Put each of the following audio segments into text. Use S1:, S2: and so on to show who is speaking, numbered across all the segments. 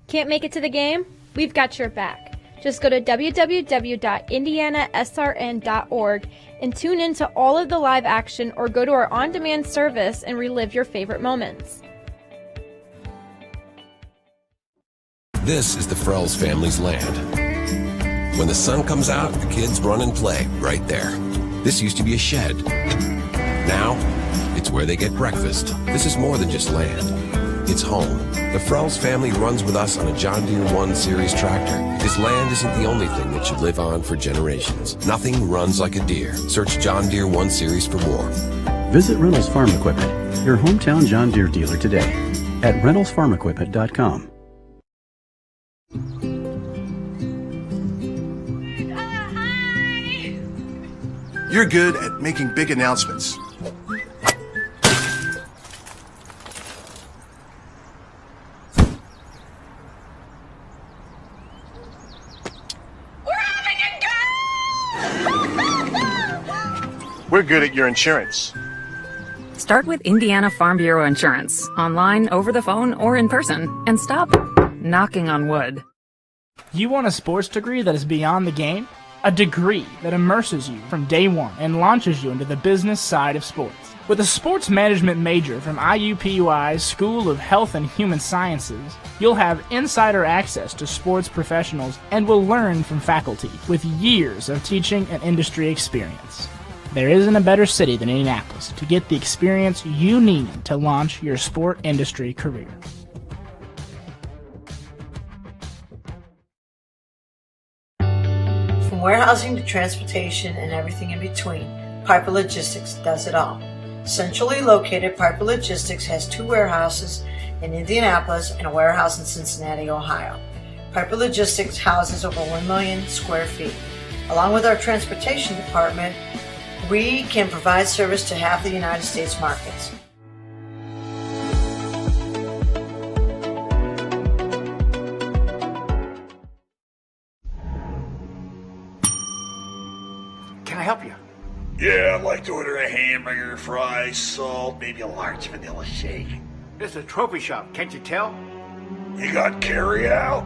S1: Can't make it to the game? We've got your back. Just go to www.IndianaSRN.org and tune in to all of the live action, or go to our on-demand service and relive your favorite moments.
S2: This is the Frells family's land. When the sun comes out, the kids run and play right there. This used to be a shed. Now, it's where they get breakfast. This is more than just land. It's home. The Frells family runs with us on a John Deere 1 Series tractor. This land isn't the only thing that should live on for generations. Nothing runs like a Deere. Search John Deere 1 Series for more.
S3: Visit Reynolds Farm Equipment, your hometown John Deere dealer today at reynoldsfarmequipment.com.
S4: You're good at making big announcements. We're good at your insurance.
S5: Start with Indiana Farm Bureau Insurance, online, over the phone, or in person, and stop knocking on wood.
S6: You want a sports degree that is beyond the game? A degree that immerses you from day one and launches you into the business side of sports. With a sports management major from IUPUI's School of Health and Human Sciences, you'll have insider access to sports professionals and will learn from faculty with years of teaching and industry experience. There isn't a better city than Indianapolis to get the experience you need to launch your sport industry career.
S7: From warehousing to transportation and everything in between, Piper Logistics does it all. Centrally located, Piper Logistics has 2 warehouses in Indianapolis and a warehouse in Cincinnati, Ohio. Piper Logistics houses over 1 million square feet. Along with our transportation department, we can provide service to half the United States markets.
S8: Can I help you?
S9: Yeah, I'd like to order a hamburger, fries, salt, maybe a large vanilla shake.
S8: This is a trophy shop, can't you tell?
S9: You got carry out?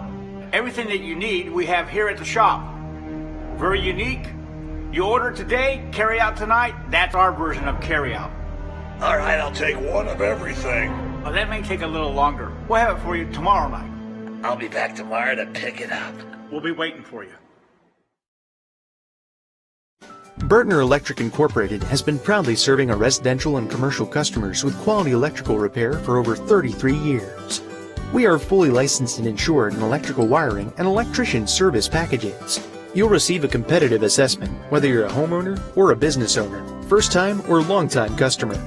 S8: Everything that you need we have here at the shop. Very unique. You order today, carry out tonight. That's our version of carry out.
S9: All right, I'll take one of everything.
S8: Well, that may take a little longer. We'll have it for you tomorrow night.
S9: I'll be back tomorrow to pick it up.
S8: We'll be waiting for you.
S10: Bertner Electric Incorporated has been proudly serving our residential and commercial customers with quality electrical repair for over 33 years. We are fully licensed and insured in electrical wiring and electrician service packages. You'll receive a competitive assessment, whether you're a homeowner or a business owner, first-time or long-time customer.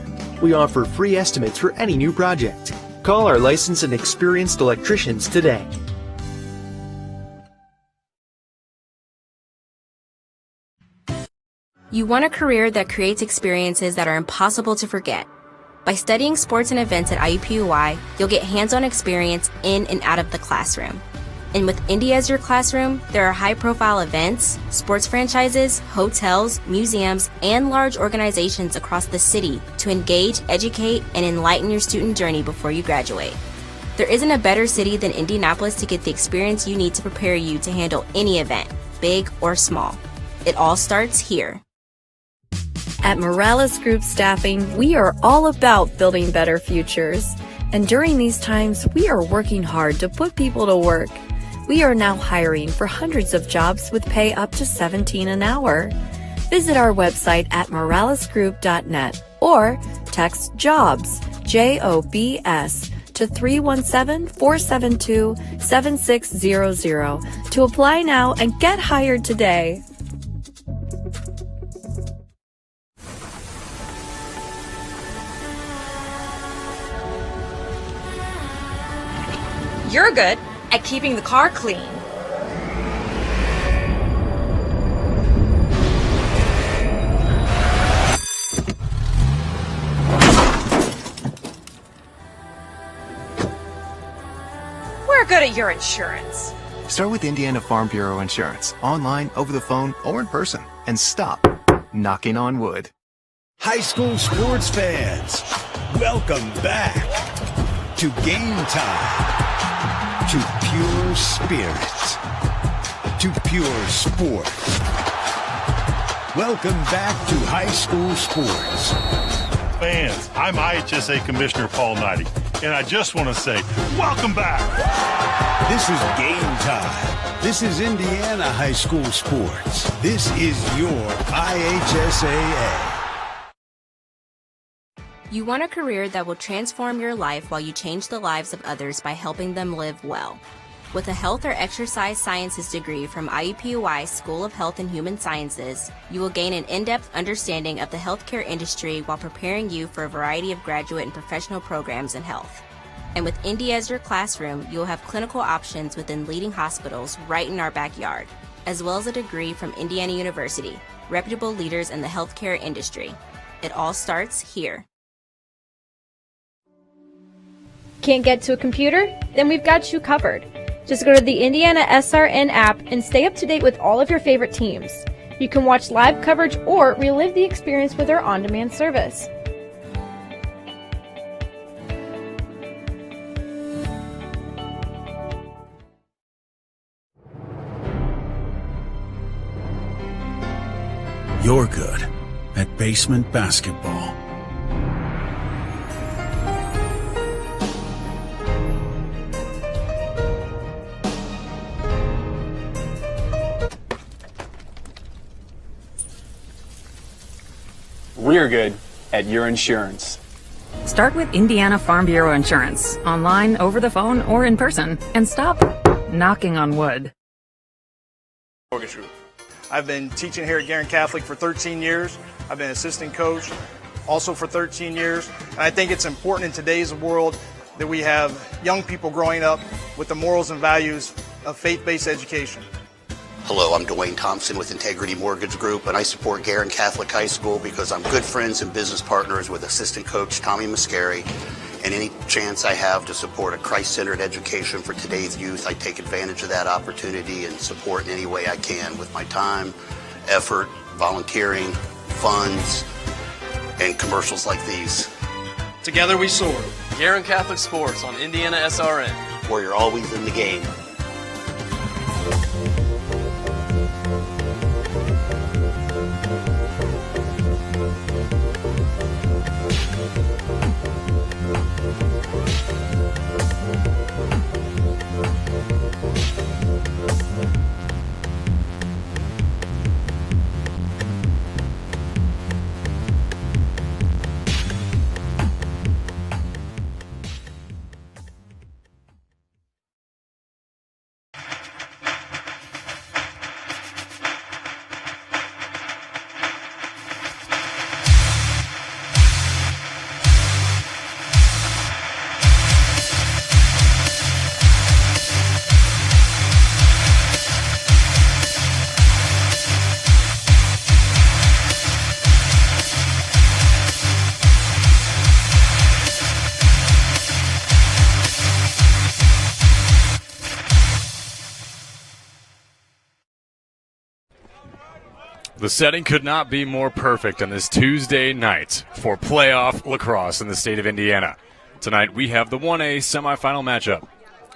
S10: We offer free estimates for any new project. Call our licensed and experienced electricians today.
S11: You want a career that creates experiences that are impossible to forget. By studying sports and events at IUPUI, you'll get hands-on experience in and out of the classroom. And with Indy as your classroom, there are high-profile events, sports franchises, hotels, museums, and large organizations across the city to engage, educate, and enlighten your student journey before you graduate. There isn't a better city than Indianapolis to get the experience you need to prepare you to handle any event, big or small. It all starts here.
S12: At Morales Group Staffing, we are all about building better futures. And during these times, we are working hard to put people to work. We are now hiring for hundreds of jobs with pay up to $17 an hour. Visit our website at moralesgroup.net or text JOBS, JOBS to 317-472-7600 to apply now and get hired today.
S13: You're good at keeping the car clean. We're good at your insurance.
S10: Start with Indiana Farm Bureau Insurance, online, over the phone, or in person, and stop knocking on wood.
S14: High school sports fans, welcome back to Game Time, to pure spirit, to pure sport. Welcome back to high school sports.
S4: Fans, I'm IHSA Commissioner Paul Knighty, and I just want to say, welcome back.
S14: This is Game Time. This is Indiana high school sports. This is your IHSAA.
S11: You want a career that will transform your life while you change the lives of others by helping them live well. With a health or exercise sciences degree from IUPUI School of Health and Human Sciences, you will gain an in-depth understanding of the healthcare industry while preparing you for a variety of graduate and professional programs in health. And with Indy as your classroom, you will have clinical options within leading hospitals right in our backyard, as well as a degree from Indiana University, reputable leaders in the healthcare industry. It all starts here.
S1: Can't get to a computer? Then we've got you covered. Just go to the IndianaSRN app and stay up to date with all of your favorite teams. You can watch live coverage or relive the experience with our on-demand service.
S14: You're good at basement basketball.
S15: We're good at your insurance.
S5: Start with Indiana Farm Bureau Insurance, online, over the phone, or in person, and stop knocking on wood.
S16: Mortgage Group. I've been teaching here at Guerin Catholic for 13 years. I've been assistant coach also for 13 years. And I think it's important in today's world that we have young people growing up with the morals and values of faith-based education.
S17: Hello, I'm Dwayne Thompson with Integrity Mortgage Group, and I support Guerin Catholic High School because I'm good friends and business partners with assistant coach Tommy Muscari, and any chance I have to support a Christ-centered education for today's youth, I take advantage of that opportunity and support in any way I can with my time, effort, volunteering, funds, and commercials like these.
S18: Together we soar. Guerin Catholic Sports on IndianaSRN,
S17: where you're always in the game.
S19: The setting could not be more perfect on this Tuesday night for playoff lacrosse in the state of Indiana. Tonight we have the 1A semifinal matchup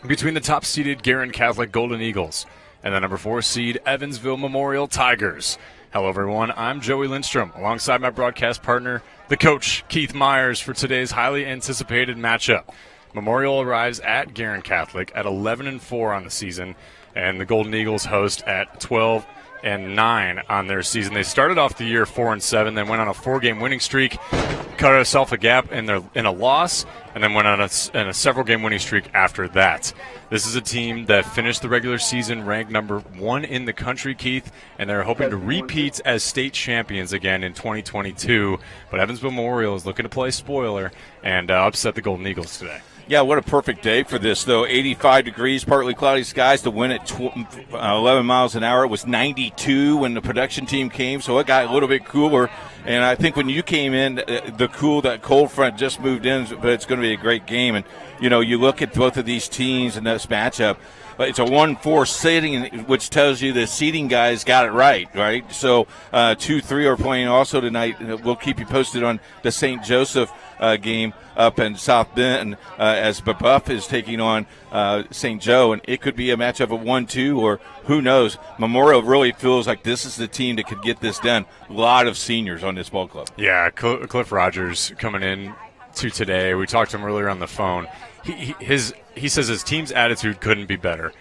S19: between the top-seeded Guerin Catholic Golden Eagles and the number 4 seed Evansville Memorial Tigers. Hello, everyone. I'm Joey Lindstrom, alongside my broadcast partner, the coach, Keith Myers, for today's highly anticipated matchup. Memorial arrives at Guerin Catholic at 11-4 on the season, and the Golden Eagles host at 12-6 on their season. They started off the year 4-7, then went on a 4-game winning streak, cut herself a gap in a loss, and then went on a several-game winning streak after that. This is a team that finished the regular season ranked number 1 in the country, Keith, and they're hoping to repeat as state champions again in 2022. But Evansville Memorial is looking to play spoiler and upset the Golden Eagles today.
S20: Yeah, what a perfect day for this, though. 85 degrees, partly cloudy skies. The wind at 11 miles an hour. It was 92 when the production team came, so it got a little bit cooler. And I think when you came in, that cold front just moved in, but it's going to be a great game. And, you look at both of these teams in this matchup. It's a 1-4 seeding, which tells you the seeding guys got it right? So 2-3 are playing also tonight. We'll keep you posted on the St. Joseph game up in South Bend as Buff is taking on St. Joe, and it could be a matchup of 1-2, or who knows. Memorial really feels like this is the team that could get this done. A lot of seniors on this ball club.
S19: Yeah, Cliff Rogers coming in to today. We talked to him earlier on the phone. He says his team's attitude couldn't be better.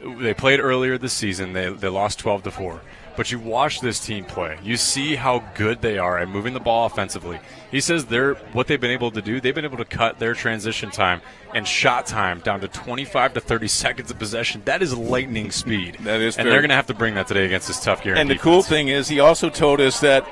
S19: They played earlier this season. They lost 12-4. But you watch this team play. You see how good they are at moving the ball offensively. He says what they've been able to do, they've been able to cut their transition time and shot time down to 25 to 30 seconds of possession. That is lightning speed.
S20: That is,
S19: and they're going to have to bring that today against this tough Guerin
S20: And
S19: defense.
S20: the cool thing is, he also told us that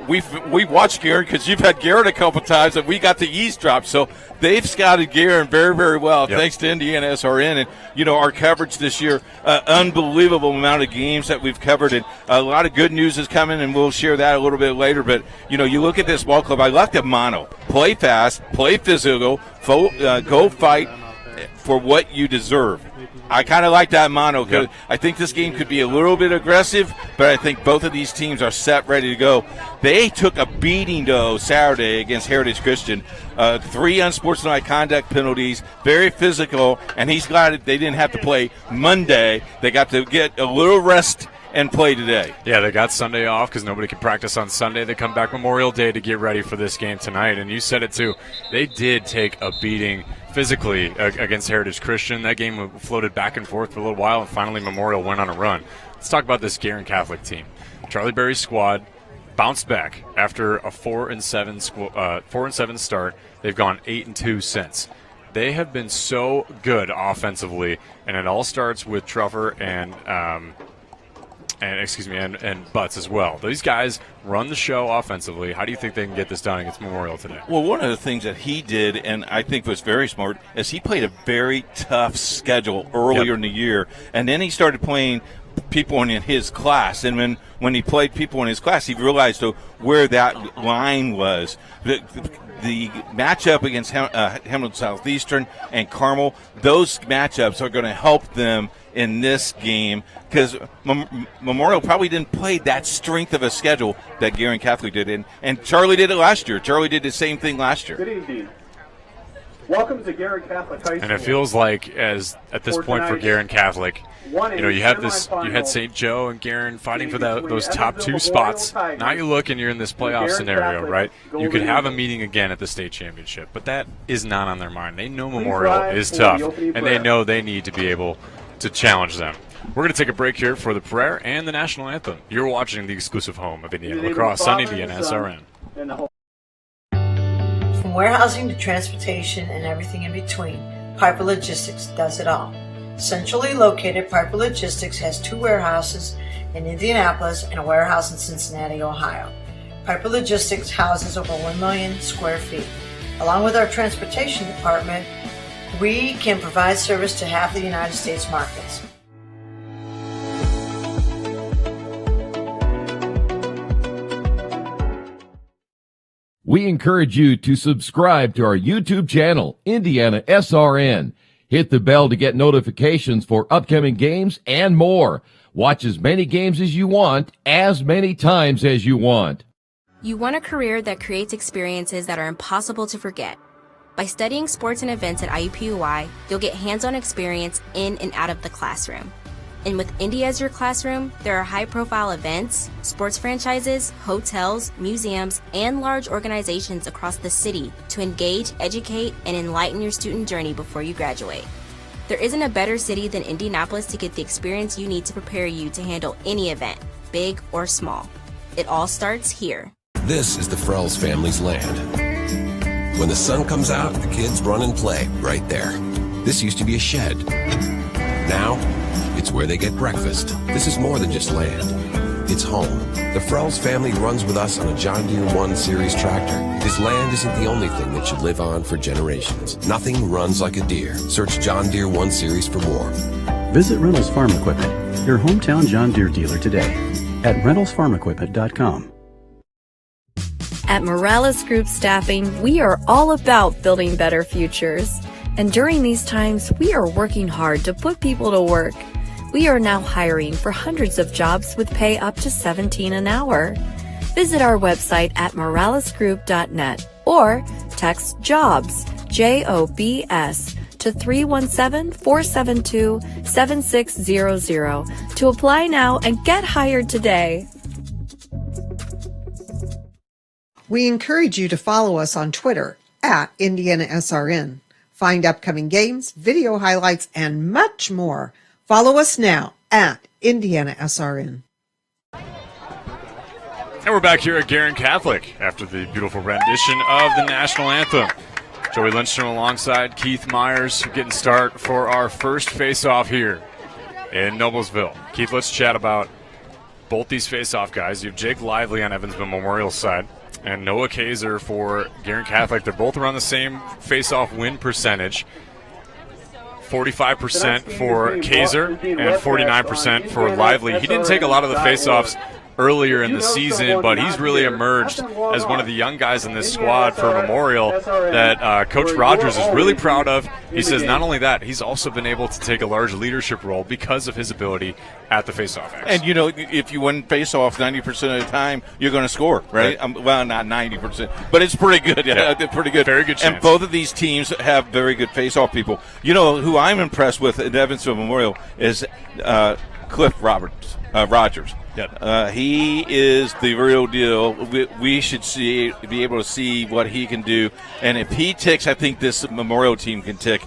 S20: we've watched Guerin, because you've had Guerin a couple times, that we got the eavesdrop. So they've scouted Guerin very, very well, thanks to IndianaSRN. And our coverage this year, unbelievable amount of games that we've covered, and a lot of good news is coming, and we'll share that a little bit later. But you look at this ball club. I like the mono: play fast, play physical, go fight for what you deserve. I kind of like that mono, because I think this game could be a little bit aggressive, but I think both of these teams are set, ready to go. They took a beating, though, Saturday against Heritage Christian. 3 unsportsmanlike conduct penalties, very physical, and he's glad they didn't have to play Monday. They got to get a little rest and play today.
S19: Yeah, they got Sunday off because nobody can practice on Sunday. They come back Memorial Day to get ready for this game tonight. And you said it too. They did take a beating physically against Heritage Christian. That game floated back and forth for a little while, and finally Memorial went on a run. Let's talk about this Guerin Catholic team. Charlie Berry's squad bounced back after a 4-7 start. They've gone 8-2 since. They have been so good offensively, and it all starts with Truffer and Butts as well. These guys run the show offensively. How do you think they can get this done against Memorial today?
S20: Well, one of the things that he did, and I think was very smart, is he played a very tough schedule earlier in the year, and then he started playing people in his class. And when he played people in his class, he realized where that line was. The matchup against Hamilton Southeastern and Carmel, those matchups are going to help them in this game, because Memorial probably didn't play that strength of a schedule that Guerin Catholic did. And Charlie did it last year. Charlie did the same thing last year.
S21: Good evening. Welcome to Guerin Catholic High School.
S19: And it feels like, at this point for Guerin Catholic, you had St. Joe and Guerin fighting for those top 2 spots. Now you look and you're in this playoff scenario, right? You could have a meeting again at the state championship, but that is not on their mind. They know Memorial is tough, and they know they need to be able to challenge them. We're going to take a break here for the prayer and the national anthem. You're watching the exclusive home of Indiana Lacrosse on IndianaSRN.
S7: From warehousing to transportation and everything in between, Piper Logistics does it all. Centrally located, Piper Logistics has 2 warehouses in Indianapolis and a warehouse in Cincinnati, Ohio. Piper Logistics houses over 1 million square feet. Along with our transportation department, we can provide service to half the United States markets.
S22: We encourage you to subscribe to our YouTube channel, IndianaSRN. Hit the bell to get notifications for upcoming games and more. Watch as many games as you want, as many times as you want.
S11: You want a career that creates experiences that are impossible to forget. By studying sports and events at IUPUI, you'll get hands-on experience in and out of the classroom. And with Indy as your classroom, there are high-profile events, sports franchises, hotels, museums, and large organizations across the city to engage, educate, and enlighten your student journey before you graduate. There isn't a better city than Indianapolis to get the experience you need to prepare you to handle any event, big or small. It all starts here.
S2: This is the Frells family's land. When the sun comes out, the kids run and play right there. This used to be a shed. Now, it's where they get breakfast. This is more than just land. It's home. The Frells family runs with us on a John Deere 1 Series tractor because land isn't the only thing that should live on for generations. Nothing runs like a deer. Search John Deere 1 Series for more.
S3: Visit Reynolds Farm Equipment, your hometown John Deere dealer today at reynoldsfarmequipment.com.
S12: At Morales Group Staffing, we are all about building better futures. And during these times, we are working hard to put people to work. We are now hiring for hundreds of jobs with pay up to $17 an hour. Visit our website at moralesgroup.net or text JOBS, JOBS, to 317-472-7600 to apply now and get hired today.
S23: We encourage you to follow us on Twitter at IndianaSRN. Find upcoming games, video highlights, and much more. Follow us now at IndianaSRN.
S19: And we're back here at Guerin Catholic after the beautiful rendition of the national anthem. Joey Lindstrom alongside Keith Myers getting start for our first face-off here in Noblesville. Keith, let's chat about both these face-off guys. You have Jake Lively on Evansville Memorial side and Noah Kaiser for Guerin Catholic. They're both around the same face-off win percentage. 45% for Kaiser and 49% for Lively. He didn't take a lot of the face-offs earlier in the season, but he's really emerged as one of the young guys in this squad for Memorial that Coach Rogers is really proud of. He says not only that, he's also been able to take a large leadership role because of his ability at the face-off X.
S20: And, you know, if you win face-off 90% of the time, you're going to score, right? Well, not 90%, but it's pretty good. Yeah. Pretty good.
S19: Very good chance.
S20: And both of these teams have very good face-off people. You know, who I'm impressed with at Evansville Memorial is Cliff Rogers.
S19: Yeah.
S20: He is the real deal. We should be able to see what he can do. And if he ticks, I think this Memorial team can tick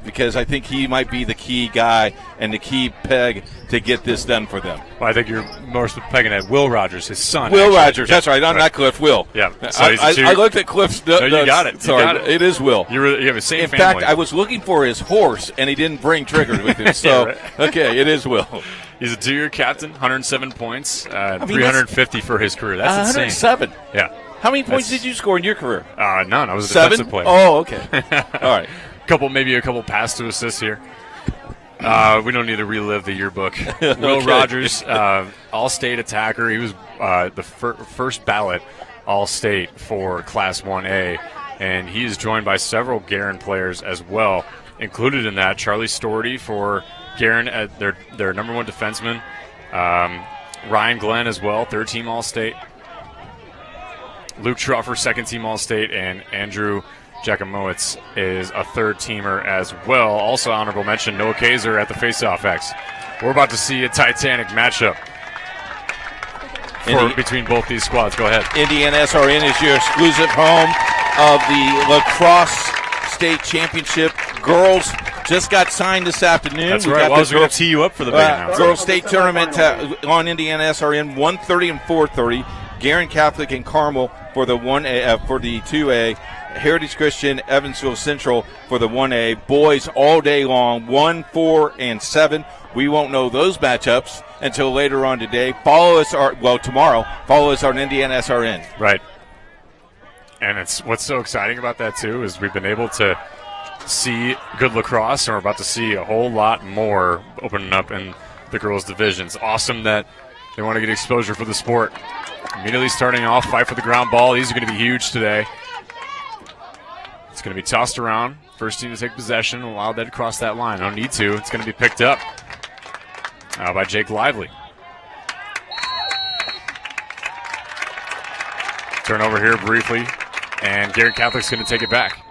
S20: because I think he might be the key guy and the key peg to get this done for them.
S19: Well, I think you're more pegging at Will Rogers, his son.
S20: Will Rogers, that's right. I'm not Cliff, Will.
S19: Yeah.
S20: So I looked at Cliff's
S19: No, you got it.
S20: Sorry,
S19: you got it.
S20: It is Will.
S19: You have the same
S20: family.
S19: family.
S20: In fact, I was looking for his horse, and he didn't bring Trigger with him. So,
S19: right.
S20: Okay, it is Will.
S19: He's a 2-year captain, 107 points, 350 for his career. That's insane.
S20: 107.
S19: Yeah.
S20: How many points did you score in your career?
S19: None. I was a
S20: 7?
S19: defensive player.
S20: Oh, okay. All right.
S19: Maybe a couple pass to assists here. We don't need to relive the yearbook. Will Rogers, All-State attacker. He was the first ballot All-State for Class 1A, and he is joined by several Guerin players as well. Included in that, Charlie Storty for Guerin, their number one defenseman. Ryan Glenn as well, third-team All-State. Luke Truffer, second-team All-State, and Andrew Jakimowicz is a third-teamer as well. Also honorable mention, Noah Kaiser at the face-off X. We're about to see a titanic matchup between both these squads. Go ahead.
S20: IndianaSRN is your exclusive home of the Lacrosse State Championship. Girls just got signed this afternoon.
S19: That's right. I was going to tee you up for the big announcement.
S20: Girls State Tournament on IndianaSRN, 1:30 and 4:30. Guerin Catholic and Carmel for the 1A, for the 2A. Heritage Christian, Evansville Central for the 1A. Boys all day long, 1, 4, and 7. We won't know those matchups until later on today. Tomorrow. Follow us on IndianaSRN.
S19: Right. And what's so exciting about that, too, is we've been able to see good lacrosse, and we're about to see a whole lot more opening up in the girls' divisions. Awesome that they want to get exposure for the sport. Immediately starting off, fight for the ground ball. These are going to be huge today. It's going to be tossed around. First team to take possession, allow that to cross that line. No need to. It's going to be picked up by Jake Lively. Turnover here briefly, and Guerin Catholic's going to take it back.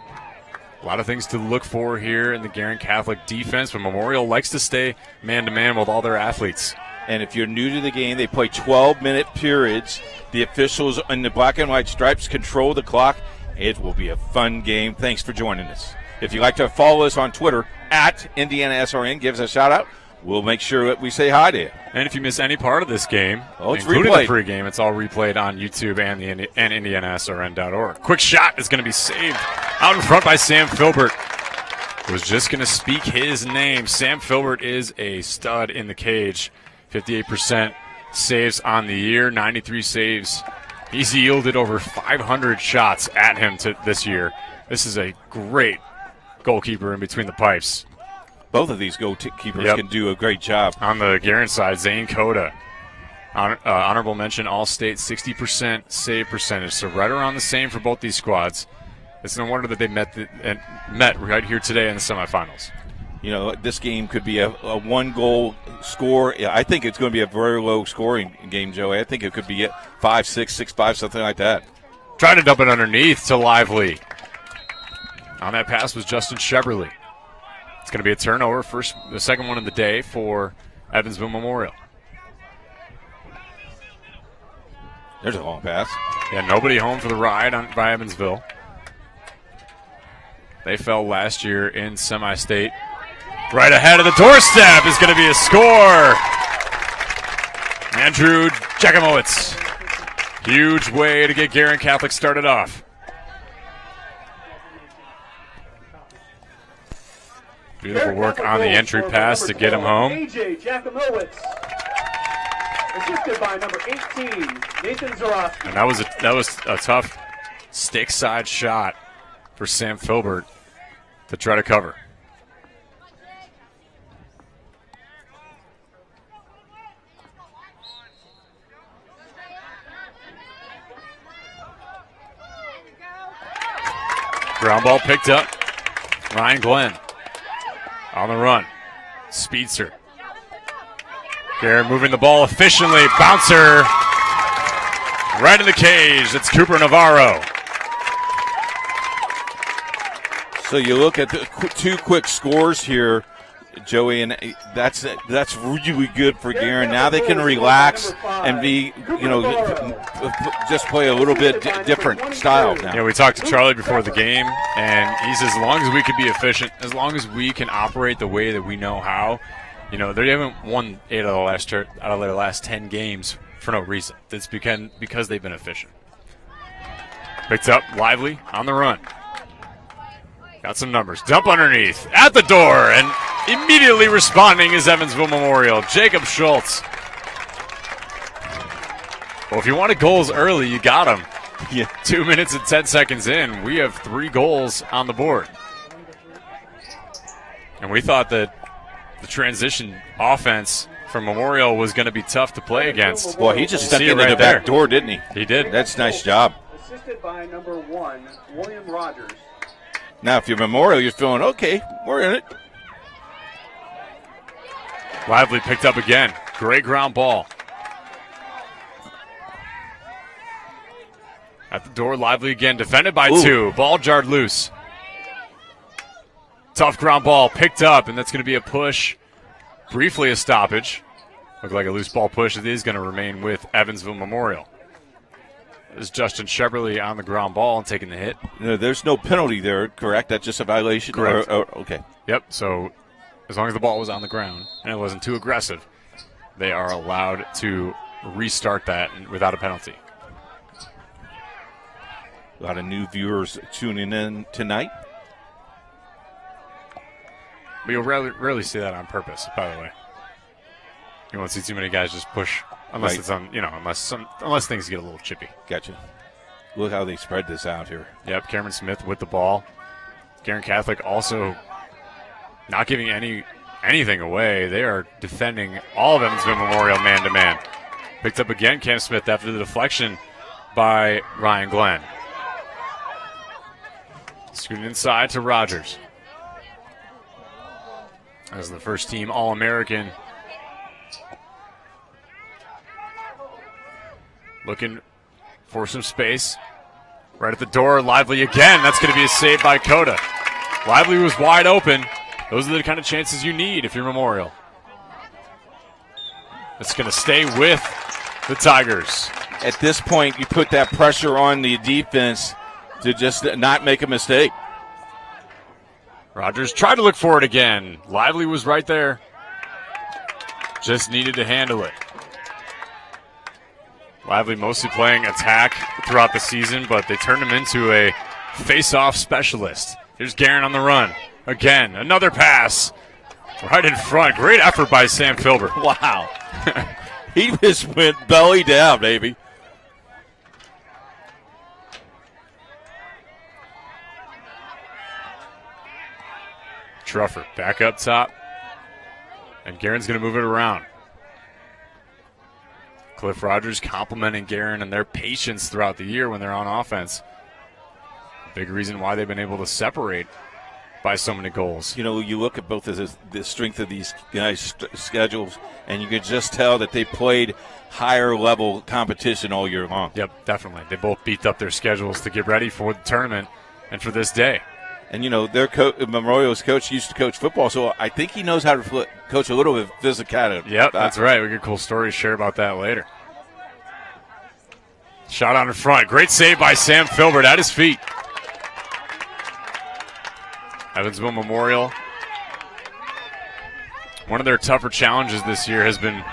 S19: A lot of things to look for here in the Guerin Catholic defense, but Memorial likes to stay man-to-man with all their athletes.
S20: And if you're new to the game, they play 12-minute periods. The officials in the black and white stripes control the clock. It will be a fun game. Thanks for joining us. If you'd like to follow us on Twitter, at IndianaSRN, give us a shout-out. we'll make sure that we say hi to you.
S19: And if you miss any part of this game,
S20: it's
S19: including
S20: replayed.
S19: the pregame, it's all replayed on YouTube and IndianaSRN.org. Quick shot is going to be saved out in front by Sam Filbert. Was just going to speak his name. Sam Filbert is a stud in the cage. 58% saves on the year, 93 saves. He's yielded over 500 shots at him this year. This is a great goalkeeper in between the pipes.
S20: Both of these goalkeepers can do a great job.
S19: On the Guerin side, Zane Coda. Honorable mention, All-State, 60% save percentage. So right around the same for both these squads. It's no wonder that they met right here today in the semifinals.
S20: You know, this game could be a one-goal score. Yeah, I think it's going to be a very low-scoring game, Joey. I think it could be 5-6, 6-5, something like that.
S19: Trying to dump it underneath to Lively. On that pass was Justin Sheberly. It's going to be a turnover, the second one of the day for Evansville Memorial.
S20: There's a long pass.
S19: Yeah, nobody home for the ride by Evansville. They fell last year in semi-state. Right ahead of the doorstep is going to be a score. Andrew Jakimowicz. Huge way to get Guerin Catholic started off. Beautiful work on the entry pass to get him home.
S21: AJ Jakimowicz. Assisted by number 18, Nathan Zarowski.
S19: And that was a tough stick side shot for Sam Filbert to try to cover. Ground ball picked up. Ryan Glenn on the run. Speedster. Guerin moving the ball efficiently. Bouncer right in the cage. It's Cooper Navarro.
S20: So you look at the two quick scores here, Joey, and that's really good for Guerin. Now they can relax and be, just play a little bit different style now.
S19: Yeah, we talked to Charlie before the game, and he says as long as we can be efficient, as long as we can operate the way that we know how, they haven't won 8 out of their last 10 games for no reason. It's because they've been efficient. Picked up, Lively on the run. Got some numbers. Dump underneath. At the door. And immediately responding is Evansville Memorial. Jacob Schultz. Well, if you wanted goals early, you got them.
S20: Yeah.
S19: 2 minutes and 10 seconds in, we have 3 goals on the board. And we thought that the transition offense for Memorial was going to be tough to play against.
S20: Well, he just stepped into the back door, didn't he?
S19: He did.
S20: That's a nice job.
S21: Assisted by number 1, William Rogers.
S20: Now, if you're Memorial, you're feeling, okay, we're in it.
S19: Lively picked up again. Great ground ball. At the door, Lively again, defended by 2. Ball jarred loose. Tough ground ball, picked up, and that's going to be a push. Briefly a stoppage. Looked like a loose ball push. It is going to remain with Evansville Memorial. This is Justin Sheberly on the ground ball and taking the hit.
S20: No, there's no penalty there, correct? That's just a violation?
S19: Correct.
S20: Okay.
S19: Yep, so as long as the ball was on the ground and it wasn't too aggressive, they are allowed to restart that without a penalty.
S20: A lot of new viewers tuning in tonight.
S19: But you'll rarely see that on purpose, by the way. You won't see too many guys just push unless it's on, unless things get a little chippy.
S20: Gotcha. Look how they spread this out here.
S19: Yep, Cameron Smith with the ball. Guerin Catholic also not giving anything away. They are defending all of Evansville Memorial man-to-man. Picked up again, Cam Smith, after the deflection by Ryan Glenn. Scooting inside to Rogers. As the first team All-American. Looking for some space. Right at the door, Lively again. That's going to be a save by Coda. Lively was wide open. Those are the kind of chances you need if you're Memorial. It's going to stay with the Tigers.
S20: At this point, you put that pressure on the defense to just not make a mistake.
S19: Rogers tried to look for it again. Lively was right there. Just needed to handle it. Lively mostly playing attack throughout the season, but they turned him into a face-off specialist. Here's Guerin on the run. Again, another pass. Right in front. Great effort by Sam Filbert.
S20: Wow. He just went belly down, baby.
S19: Truffer back up top. And Guerin's going to move it around. Cliff Rogers complimenting Guerin and their patience throughout the year when they're on offense. Big reason why they've been able to separate by so many goals.
S20: You know, you look at both of the strength of these guys' schedules, and you could just tell that they played higher level competition all year long.
S19: Yep, definitely. They both beefed up their schedules to get ready for the tournament and for this day.
S20: And, you know, their Memorial's coach used to coach football, so I think he knows how to coach a little bit of physicality.
S19: Yep, that's right. We get cool stories to share about that later. Shot on in front. Great save by Sam Filbert at his feet. Evansville Memorial. One of their tougher challenges this year has been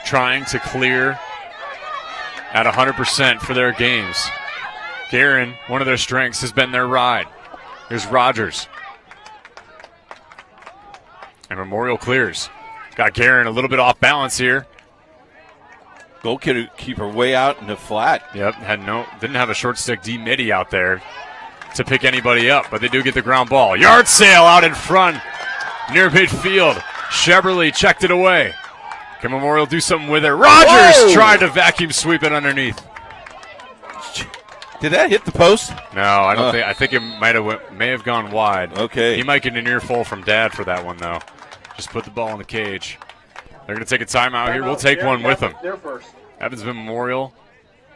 S19: trying to clear at 100% for their games. Guerin, one of their strengths has been their ride. Here's Rogers. And Memorial clears. Got Guerin a little bit off balance here.
S20: Goalkeeper way out in the flat.
S19: Yep, didn't have a short stick D midi out there to pick anybody up, but they do get the ground ball. Yard sale out in front near midfield. Sheberly checked it away. Can Memorial do something with it? Rogers tried to vacuum sweep it underneath.
S20: Did that hit the post?
S19: No, I don't think. I think it may have gone wide.
S20: Okay.
S19: He might get an earful from Dad for that one, though. Just put the ball in the cage. They're going to take a timeout here. We'll take one with them.
S21: They're first.
S19: Evansville Memorial.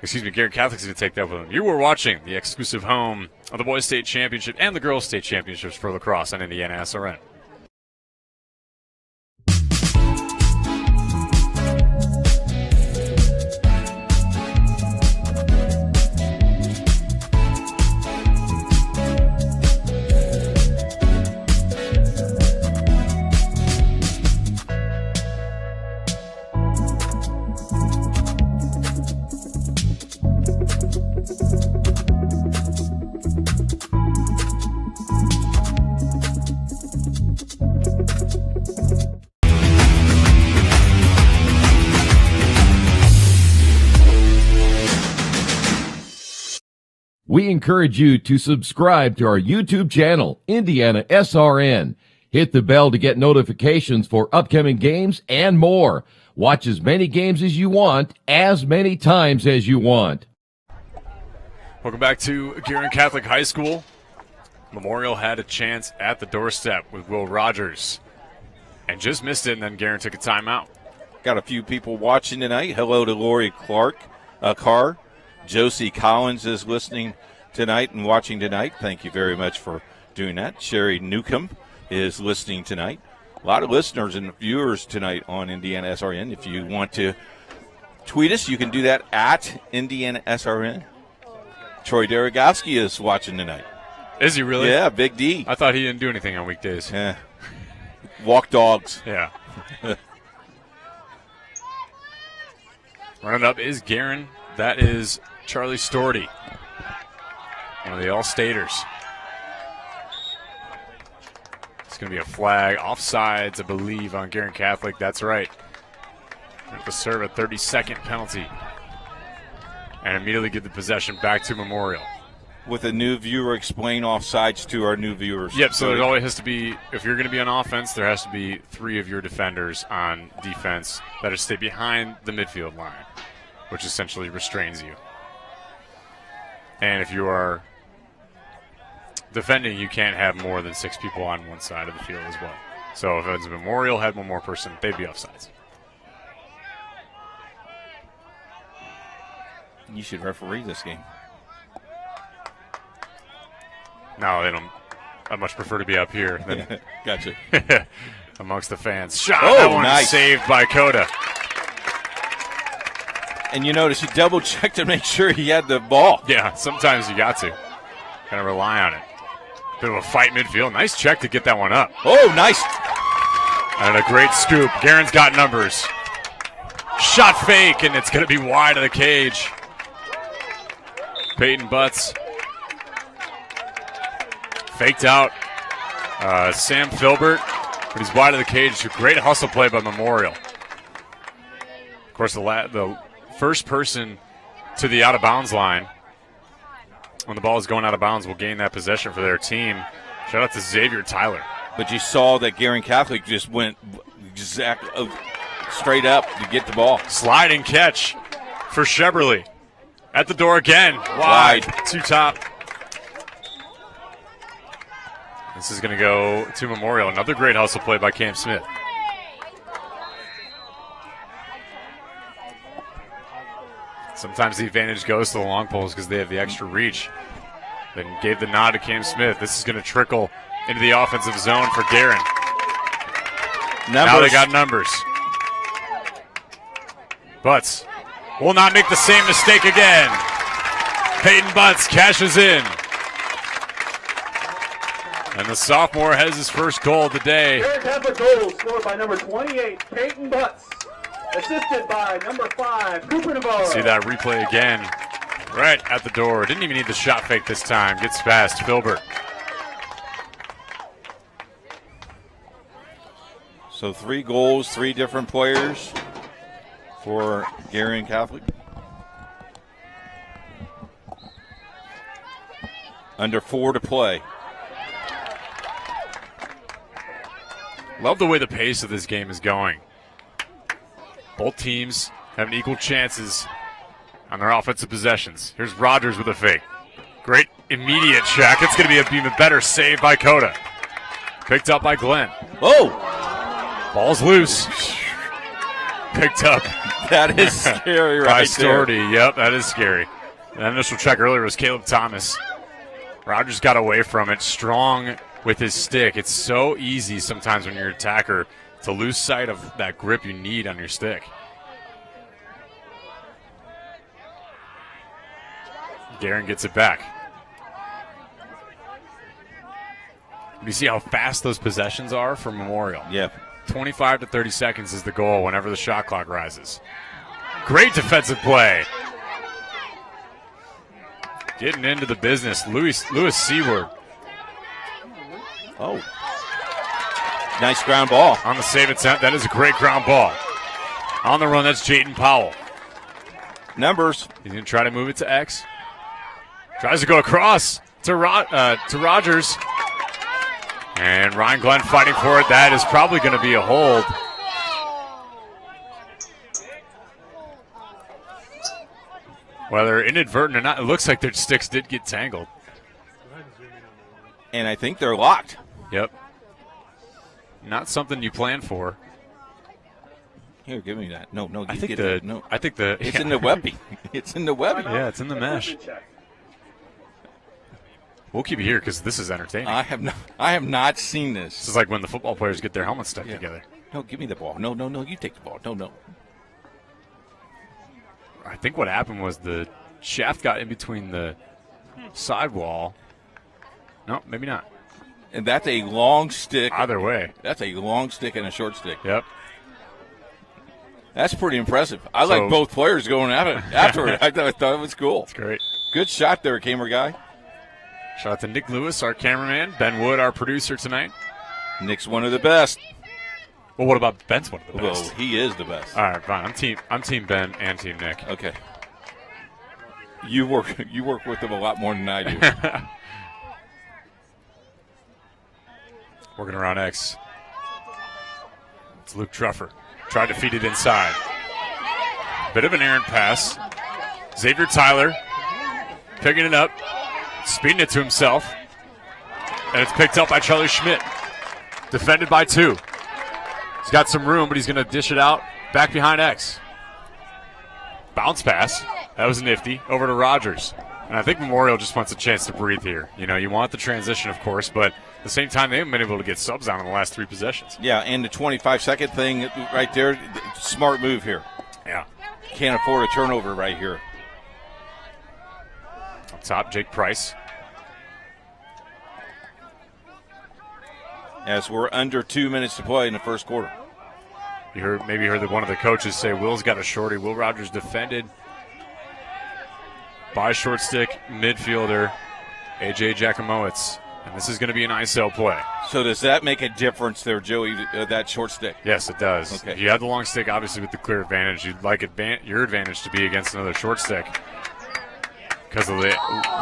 S19: Guerin Catholic's going to take that with them. You were watching the exclusive home of the Boys State Championship and the Girls State Championships for lacrosse on IndianaSRN.
S22: We encourage you to subscribe to our YouTube channel, IndianaSRN. Hit the bell to get notifications for upcoming games and more. Watch as many games as you want, as many times as you want.
S19: Welcome back to Guerin Catholic High School. Memorial had a chance at the doorstep with Will Rogers and just missed it, and then Guerin took a timeout.
S20: Got a few people watching tonight. Hello to Lori Carr. Josie Collins is listening tonight and watching tonight. Thank you very much for doing that. Sherry Newcomb is listening tonight. A lot of listeners and viewers tonight on IndianaSRN. If you want to tweet us, you can do that at IndianaSRN. Troy Derogowski is watching tonight.
S19: Is he really?
S20: Yeah, Big D.
S19: I thought he didn't do anything on weekdays.
S20: Yeah. Walk dogs.
S19: Yeah. Running up is Guerin. That is Charlie Storty, one of the All-Staters. It's going to be a flag. Offsides, I believe, on Guerin Catholic. That's right. Have to serve a 30-second penalty and immediately get the possession back to Memorial.
S20: With a new viewer, explain offsides to our new viewers.
S19: Yep, so there always has to be, if you're going to be on offense, there has to be 3 of your defenders on defense that stay behind the midfield line, which essentially restrains you. And if you are defending, you can't have more than 6 people on one side of the field as well. So if it's a Memorial had one more person, they'd be offsides.
S20: You should referee this game.
S19: No, they don't. I much prefer to be up here than
S20: gotcha.
S19: amongst the fans. Shot! That one
S20: nice.
S19: Saved by Coda.
S20: And you notice he double-checked to make sure he had the ball.
S19: Yeah, sometimes you got to. Kind of rely on it. Bit of a fight midfield. Nice check to get that one up.
S20: Oh, nice.
S19: And a great scoop. Guerin's got numbers. Shot fake, and it's going to be wide of the cage. Peyton Butts faked out Sam Filbert, but he's wide of the cage. A great hustle play by Memorial. Of course, the first person to the out-of-bounds line when the ball is going out of bounds will gain that possession for their team. Shout out to Xavier Tyler.
S20: But you saw that Guerin Catholic just went straight up to get the ball.
S19: Sliding catch for Sheberly. At the door again. Wide. Two top. This is going to go to Memorial. Another great hustle play by Cam Smith. Sometimes the advantage goes to the long poles because they have the extra reach. Then gave the nod to Cam Smith. This is going to trickle into the offensive zone for Guerin. Now they got numbers. Butts will not make the same mistake again. Peyton Butts cashes in. And the sophomore has his first goal of the day.
S21: Guerin Catholic goal scored by number 28, Peyton Butts. Assisted by number 5, Cooper Navarro.
S19: See that replay again. Right at the door. Didn't even need the shot fake this time. Gets past Filbert.
S20: So 3 goals, 3 different players for Guerin Catholic. Under 4 to play.
S19: Love the way the pace of this game is going. Both teams having equal chances on their offensive possessions. Here's Rogers with a fake. Great immediate check. It's going to be an even better save by Coda. Picked up by Glenn.
S20: Oh!
S19: Ball's loose. Picked up.
S20: That is scary right there.
S19: By Storty. Yep, that is scary. That initial check earlier was Caleb Thomas. Rogers got away from it. Strong with his stick. It's so easy sometimes when you're an attacker to lose sight of that grip you need on your stick. Guerin gets it back. You see how fast those possessions are for Memorial.
S20: Yep.
S19: 25 to 30 seconds is the goal whenever the shot clock rises. Great defensive play. Getting into the business. Lewis Seward.
S20: Oh. Nice ground ball.
S19: On the save attempt, that is a great ground ball. On the run, that's Jayden Powell.
S20: Numbers.
S19: He's going to try to move it to X. Tries to go across to Rogers. And Ryan Glenn fighting for it. That is probably going to be a hold. Whether inadvertent or not, it looks like their sticks did get tangled.
S20: And I think they're locked.
S19: Yep. Not something you plan for.
S20: Here, give me that. No,
S19: I think
S20: it's in the webbing. It's in the webbing.
S19: Yeah, it's in the mesh. We'll keep you here because this is entertaining.
S20: I have not seen this.
S19: This is like when the football players get their helmets stuck together.
S20: No, give me the ball. No, you take the ball. No.
S19: I think what happened was the shaft got in between the sidewall. No, maybe not.
S20: And that's a long stick.
S19: Either way.
S20: That's a long stick and a short stick.
S19: Yep.
S20: That's pretty impressive. I like both players going at it after it. I thought it was cool.
S19: It's great.
S20: Good shot there, camera guy.
S19: Shout out to Nick Lewis, our cameraman. Ben Wood, our producer tonight.
S20: Nick's one of the best.
S19: Well, what about Ben's one of the best?
S20: Well, he is the best.
S19: All right, fine. I'm team Ben and team Nick.
S20: Okay. You work with them a lot more than I do.
S19: Working around X. It's Luke Truffer. Tried to feed it inside. Bit of an errant pass. Xavier Tyler picking it up, speeding it to himself. And it's picked up by Charlie Schmidt. Defended by 2. He's got some room, but he's going to dish it out back behind X. Bounce pass. That was nifty. Over to Rogers. And I think Memorial just wants a chance to breathe here. You know, you want the transition, of course, but at the same time, they haven't been able to get subs on in the last 3 possessions.
S20: Yeah, and the 25-second thing right there, smart move here.
S19: Yeah.
S20: Can't afford a turnover right here.
S19: Up top, Jake Price.
S20: As we're under 2 minutes to play in the first quarter.
S19: Maybe you heard that one of the coaches say Will's got a shorty. Will Rogers defended by short stick midfielder A.J. Jakimowicz. And this is going to be an ISO play.
S20: So does that make a difference there, Joey, that short stick?
S19: Yes, it does.
S20: Okay.
S19: If you have the long stick, obviously with the clear advantage, you'd like your advantage to be against another short stick because of the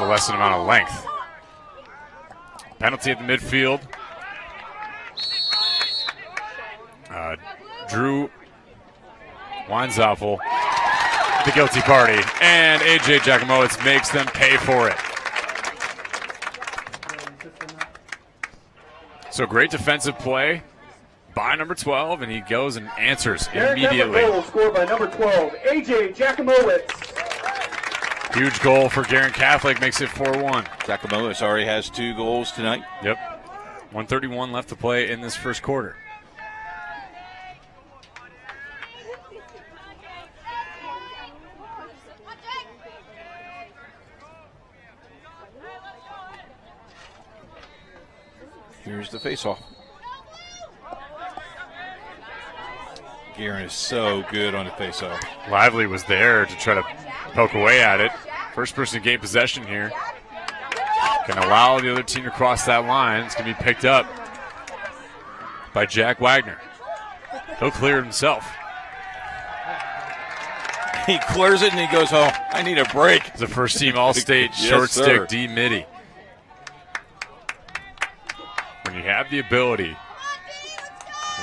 S19: lessened amount of length. Penalty at the midfield. Drew Weinzoffel, the guilty party, and A.J. Jakimowicz makes them pay for it. So great defensive play by number 12, and he goes and answers immediately.
S21: Goal scored by number 12, A.J. Jakimowicz.
S19: Huge goal for Guerin Catholic, makes it 4-1.
S20: Jakimowicz already has 2 goals tonight.
S19: Yep. 1:31 left to play in this first quarter.
S20: Here's the faceoff. Guerin is so good on the faceoff.
S19: Lively was there to try to poke away at it. First person to gain possession here. Can allow the other team to cross that line. It's going to be picked up by Jack Wagner. He'll clear it himself.
S20: He clears it and he goes, oh, I need a break.
S19: It's a first team All-State
S20: Yes,
S19: short
S20: sir.
S19: stick D midi. When you have the ability,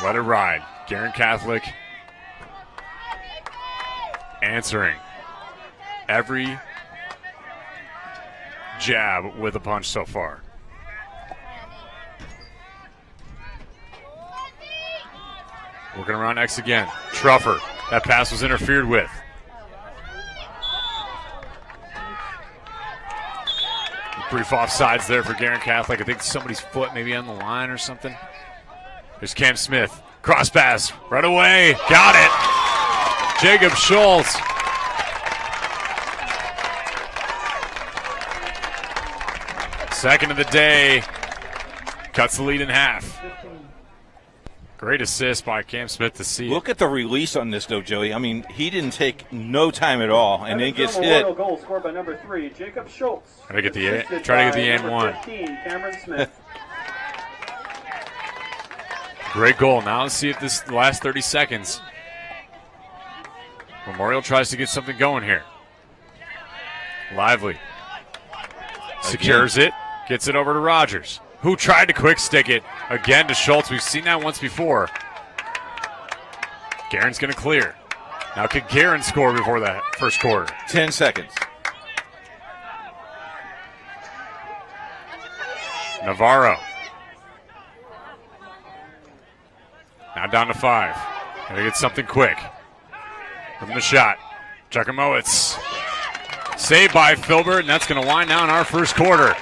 S19: let it ride. Guerin Catholic answering every jab with a punch so far. Working around X again. Truffer. That pass was interfered with. Brief offsides there for Guerin Catholic. I think somebody's foot maybe on the line or something. There's Cam Smith. Cross pass. Right away. Got it. Jacob Schultz. Second of the day. Cuts the lead in half. Great assist by Cam Smith to see.
S20: Look at the release on this, though, Joey. I mean, he didn't take no time at all, and then gets hit.
S21: Goal scored by number 3, Jacob Schultz.
S19: Try to get the and one.
S21: 15, Cameron Smith.
S19: Great goal. Now let's see if this last 30 seconds. Memorial tries to get something going here. Lively. Secures it. Gets it over to Rogers, who tried to quick stick it again to Schultz. We've seen that once before. Guerin's going to clear. Now could Guerin score before the first quarter?
S20: 10 seconds.
S19: Navarro. Now down to 5. Gotta get something quick. From the shot. Jakimowicz. Saved by Filbert, and that's going to wind down our first quarter.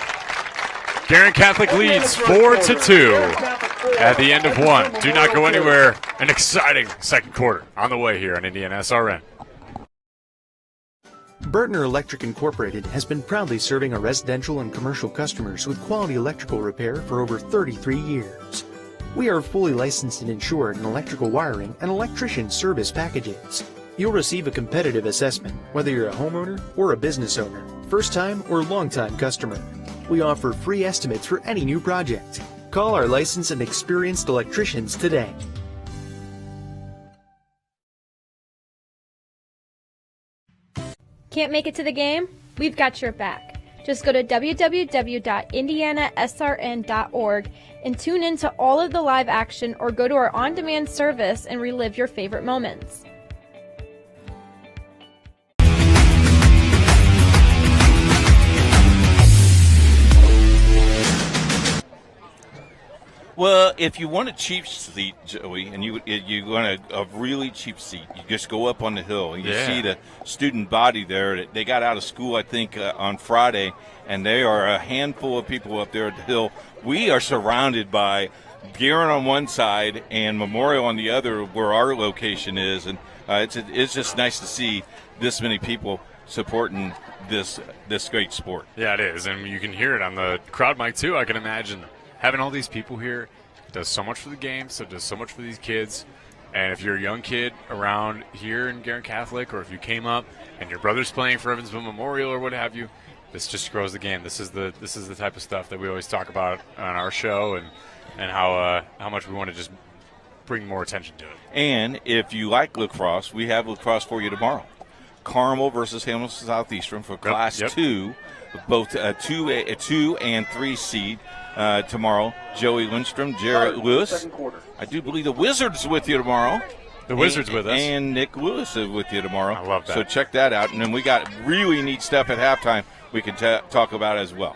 S19: Guerin Catholic leads 4-2 at the end of one. Do not go anywhere. An exciting second quarter on the way here on IndianaSRN.
S10: Bertner Electric Incorporated has been proudly serving our residential and commercial customers with quality electrical repair for over 33 years. We are fully licensed and insured in electrical wiring and electrician service packages. You'll receive a competitive assessment, whether you're a homeowner or a business owner, first-time or long-time customer. We offer free estimates for any new project. Call our licensed and experienced electricians today.
S1: Can't make it to the game? We've got your back. Just go to www.IndianaSRN.org and tune in to all of the live action, or go to our on-demand service and relive your favorite moments.
S20: Well, if you want a cheap seat, Joey, and you want a really cheap seat, you just go up on the hill and you see the student body there. They got out of school, I think, on Friday, and they are a handful of people up there at the hill. We are surrounded by Guerin on one side and Memorial on the other, where our location is, and it's just nice to see this many people supporting this great sport.
S19: Yeah, it is, and you can hear it on the crowd mic too. I can imagine having all these people here does so much for the game, so it does so much for these kids. And if you're a young kid around here in Guerin Catholic, or if you came up and your brother's playing for Evansville Memorial or what have you, this just grows the game. This is the type of stuff that we always talk about on our show, and how much we want to just bring more attention to it.
S20: And if you like lacrosse, we have lacrosse for you tomorrow. Carmel versus Hamilton Southeastern for Class 2, both 2 and 3 seed tomorrow. Joey Lindstrom, Jarrett Lewis. I do believe the Wizards with you tomorrow.
S19: The Wizards with us.
S20: And Nick Lewis is with you tomorrow.
S19: I love that.
S20: So check that out. And then we got really neat stuff at halftime we can talk about as well.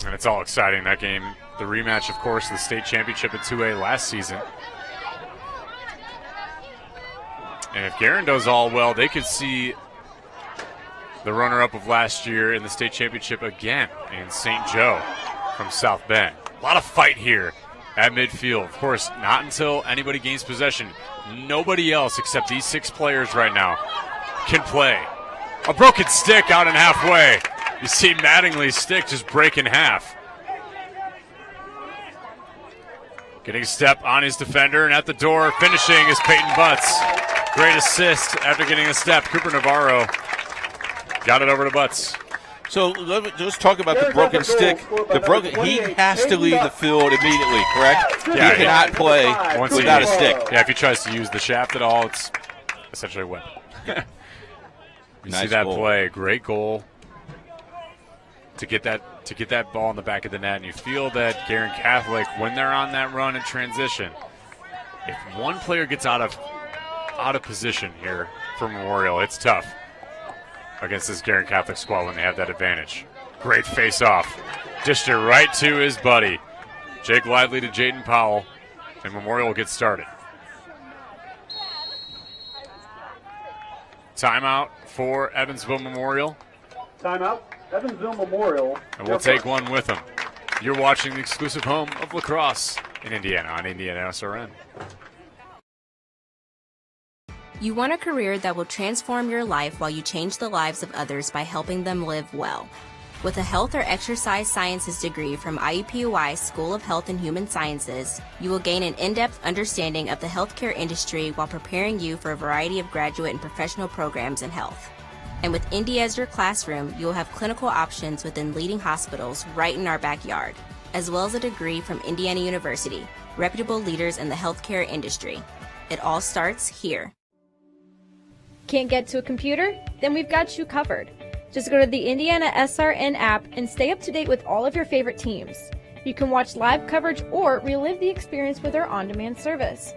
S19: And it's all exciting, that game. The rematch, of course, the state championship at 2A last season. And if Guerin does all well, they could see the runner-up of last year in the state championship again in St. Joe from South Bend. A lot of fight here at midfield. Of course, not until anybody gains possession. Nobody else except these 6 players right now can play. A broken stick out in halfway. You see Mattingly's stick just break in half. Getting a step on his defender, and at the door, finishing is Peyton Butts. Great assist after getting a step. Cooper Navarro got it over to Butts.
S20: So let's talk about the broken stick. He has to leave the field immediately, correct?
S19: Yeah,
S20: he cannot play without a stick.
S19: Yeah, if he tries to use the shaft at all, it's essentially a weapon. You
S20: Nice
S19: see that
S20: goal.
S19: play, great goal to get that ball in the back of the net, and you feel that Guerin Catholic, when they're on that run and transition, if one player gets out of position here for Memorial, it's tough against this Guerin Catholic squad when they have that advantage. Great face-off. Dished it right to his buddy. Jake Lively to Jaden Powell, and Memorial will get started. Timeout for Evansville Memorial.
S21: Timeout, Evansville Memorial.
S19: And we'll take one with them. You're watching the exclusive home of lacrosse in Indiana on IndianaSRN.
S11: You want a career that will transform your life while you change the lives of others by helping them live well. With a health or exercise sciences degree from IUPUI School of Health and Human Sciences, you will gain an in-depth understanding of the healthcare industry while preparing you for a variety of graduate and professional programs in health. And with Indy as your classroom, you will have clinical options within leading hospitals right in our backyard, as well as a degree from Indiana University, reputable leaders in the healthcare industry. It all starts here.
S1: Can't get to a computer? Then we've got you covered. Just go to the IndianaSRN app and stay up to date with all of your favorite teams. You can watch live coverage or relive the experience with our on-demand service.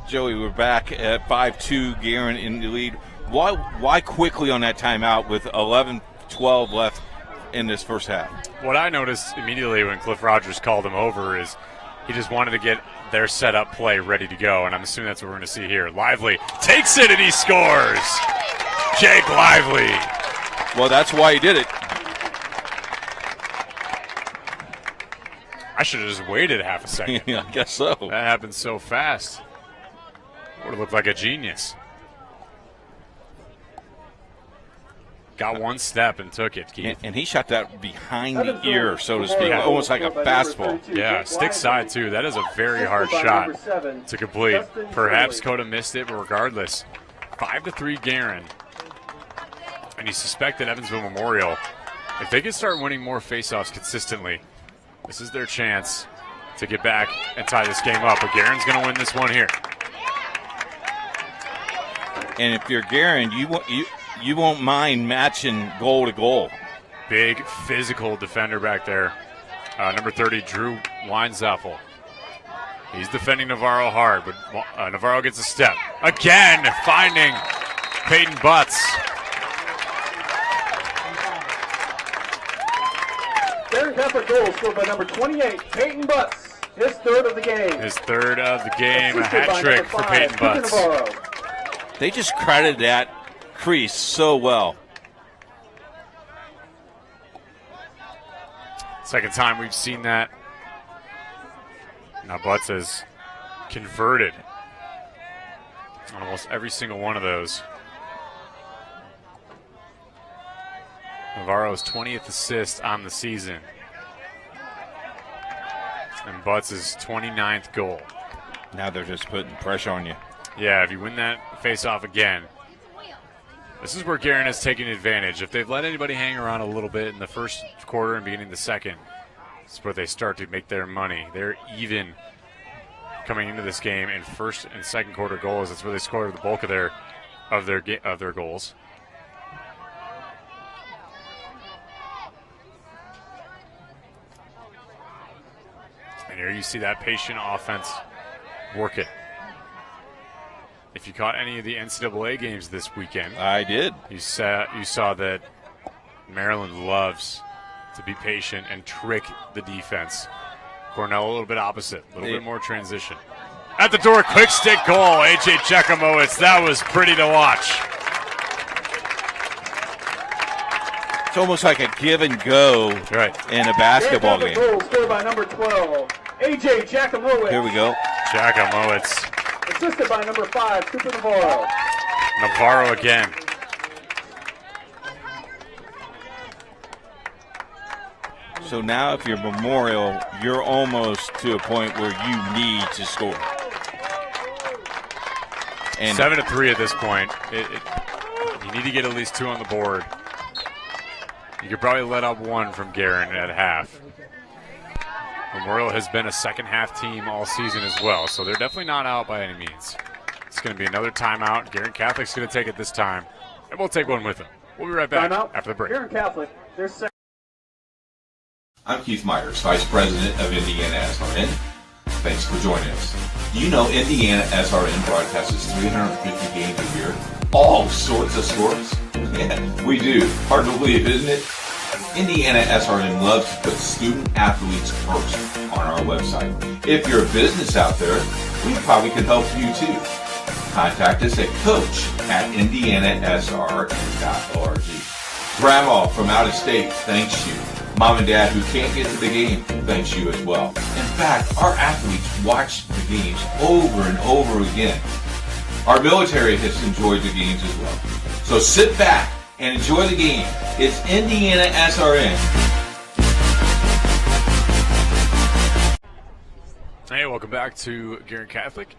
S20: Joey, we're back at 5-2, Guerin in the lead. Why quickly on that timeout with 11-12 left in this first half?
S19: What I noticed immediately when Cliff Rogers called him over is he just wanted to get their set-up play ready to go, and I'm assuming that's what we're going to see here. Lively takes it and he scores! Jake Lively.
S20: Well, that's why he did it.
S19: I should have just waited half a second.
S20: Yeah, I guess so.
S19: That happened so fast. Would have looked like a genius. Got one step and took it, Keith.
S20: And he shot that behind the ear, so to speak, almost like a fastball.
S19: Yeah, stick side, too. That is a very hard shot to complete. Perhaps Coda missed it, but regardless, 5-3 Guerin. And you suspect that Evansville Memorial, if they can start winning more faceoffs consistently, this is their chance to get back and tie this game up. But Guerin's going to win this one here.
S20: And if you're Guerin, you won't mind matching goal to goal.
S19: Big physical defender back there. Number 30, Drew Weinzaffel. He's defending Navarro hard, but Navarro gets a step. Again, finding Peyton Butts.
S21: Guerin Catholic goal scored by number 28, Peyton Butts. His third of the game.
S19: His third of the game, a hat trick for Peyton Butts.
S20: They just credited that crease so well.
S19: Second time we've seen that. Now Butts has converted on almost every single one of those. Navarro's 20th assist on the season. And Butts' 29th goal.
S20: Now they're just putting pressure on you.
S19: Yeah, if you win that face-off again, this is where Guerin has taken advantage. If they've let anybody hang around a little bit in the first quarter and beginning of the second, it's where they start to make their money. They're even coming into this game in first and second quarter goals. That's where they score the bulk of their goals. And here you see that patient offense work it. If you caught any of the NCAA games this weekend,
S20: I did.
S19: You saw that Maryland loves to be patient and trick the defense. Cornell a little bit opposite, a little bit more transition. At the door, quick stick goal, A.J. Chekimowicz. That was pretty to watch.
S20: It's almost like a give and go in a basketball game.
S21: Goal scored by number 12, A.J. Chekimowicz.
S20: Here we go.
S19: Chekimowicz.
S21: Assisted by number 5, Cooper Navarro.
S19: Navarro again.
S20: So now if you're Memorial, you're almost to a point where you need to score. And
S19: 7-3 at this point. You need to get at least 2 on the board. You could probably let up 1 from Guerin at half. Memorial has been a second-half team all season as well, so they're definitely not out by any means. It's going to be another timeout. Guerin Catholic's going to take it this time, and we'll take one with them. We'll be right back after the break.
S21: Guerin Catholic, their second.
S6: I'm Keith Myers, Vice President of IndianaSRN. Thanks for joining us. Do you know IndianaSRN broadcasts 350 games a year? All sorts of sports? Yeah, we do. Hard to believe, isn't it? IndianaSRN loves to put student athletes first on our website. If you're a business out there, we probably could help you too. Contact us at coach@indianasrn.org. Grandma from out of state thanks you. Mom and Dad who can't get to the game thanks you as well. In fact, our athletes watch the games over and over again. Our military has enjoyed the games as well. So sit back and enjoy the game. It's IndianaSRN.
S19: Hey, welcome back to Guerin Catholic,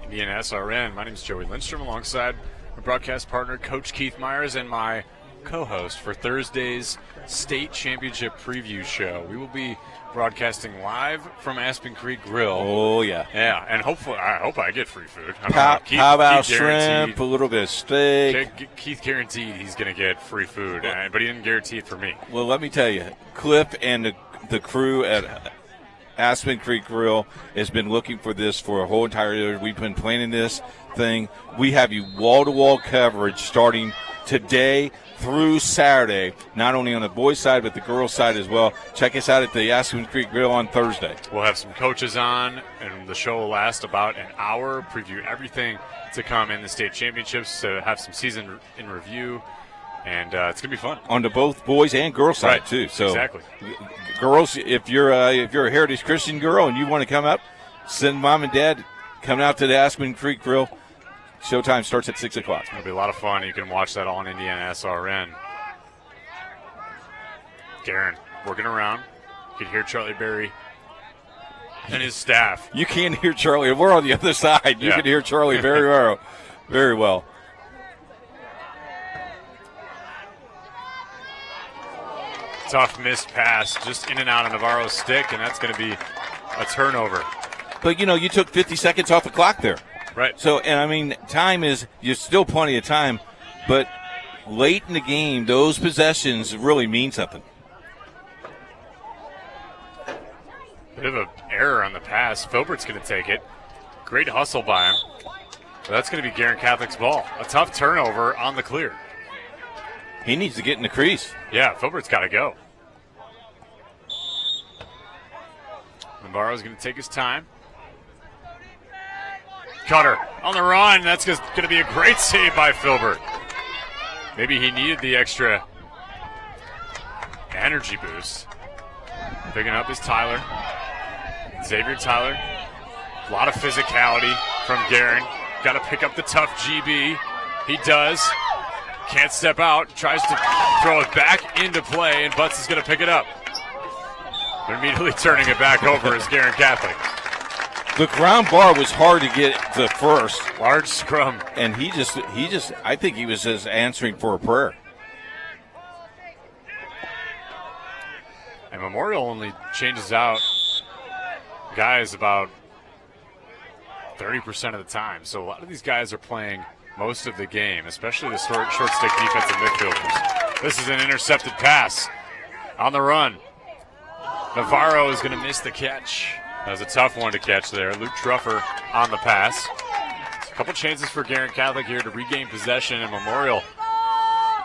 S19: IndianaSRN. My name is Joey Lindstrom, alongside my broadcast partner, Coach Keith Myers, and my co-host for Thursday's State Championship Preview Show. We will be broadcasting live from Aspen Creek Grill.
S20: Oh, yeah.
S19: Yeah, and hopefully, I hope I get free food.
S20: How about shrimp, a little bit of steak?
S19: Keith guaranteed he's going to get free food, but he didn't guarantee it for me.
S20: Well, let me tell you, Cliff and the crew at Aspen Creek Grill has been looking for this for a whole entire year. We've been planning this thing. We have you wall-to-wall coverage starting today through Saturday, not only on the boys' side but the girls' side as well. Check us out at the Aspen Creek Grill on Thursday.
S19: We'll have some coaches on, and the show will last about an hour, preview everything to come in the state championships, to have some season in review, and it's going to be fun.
S20: On the both boys' and girls' side, too. So
S19: exactly.
S20: Girls, if you're a Heritage Christian girl and you want to come up, send Mom and Dad, come out to the Aspen Creek Grill. Showtime starts at 6 o'clock.
S19: It'll be a lot of fun. You can watch that on IndianaSRN. Guerin working around. You can hear Charlie Berry and his staff.
S20: You can't hear Charlie. We're on the other side. You can hear Charlie very well. Very well.
S19: Tough missed pass, just in and out of Navarro's stick, and that's going to be a turnover.
S20: But, you took 50 seconds off the clock there.
S19: Right.
S20: So, and I mean, you're still plenty of time, but late in the game, those possessions really mean something.
S19: Bit of an error on the pass. Filbert's going to take it. Great hustle by him. But that's going to be Guerin Catholic's ball. A tough turnover on the clear.
S20: He needs to get in the crease.
S19: Yeah, Filbert's got to go. Navarro's going to take his time. Cutter on the run. That's going to be a great save by Filbert. Maybe he needed the extra energy boost. Picking up is Tyler. Xavier Tyler. A lot of physicality from Guerin. got to pick up the tough GB. He does. Can't step out. Tries to throw it back into play, and Butts is going to pick it up. They're immediately turning it back over as Guerin Catholic.
S20: The ground bar was hard to get the first.
S19: Large scrum.
S20: And he just, I think he was just answering for a prayer.
S19: And Memorial only changes out guys about 30% of the time. So a lot of these guys are playing most of the game, especially the short stick defensive midfielders. This is an intercepted pass on the run. Navarro is going to miss the catch. That was a tough one to catch there. Luke Truffer on the pass. A couple chances for Guerin Catholic here to regain possession, and Memorial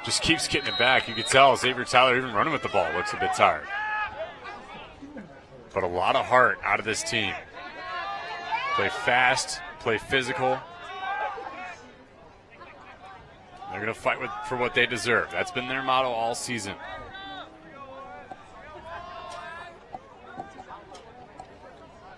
S19: just keeps getting it back. You can tell Xavier Tyler, even running with the ball, looks a bit tired. But a lot of heart out of this team. Play fast, play physical. They're going to fight for what they deserve. That's been their motto all season.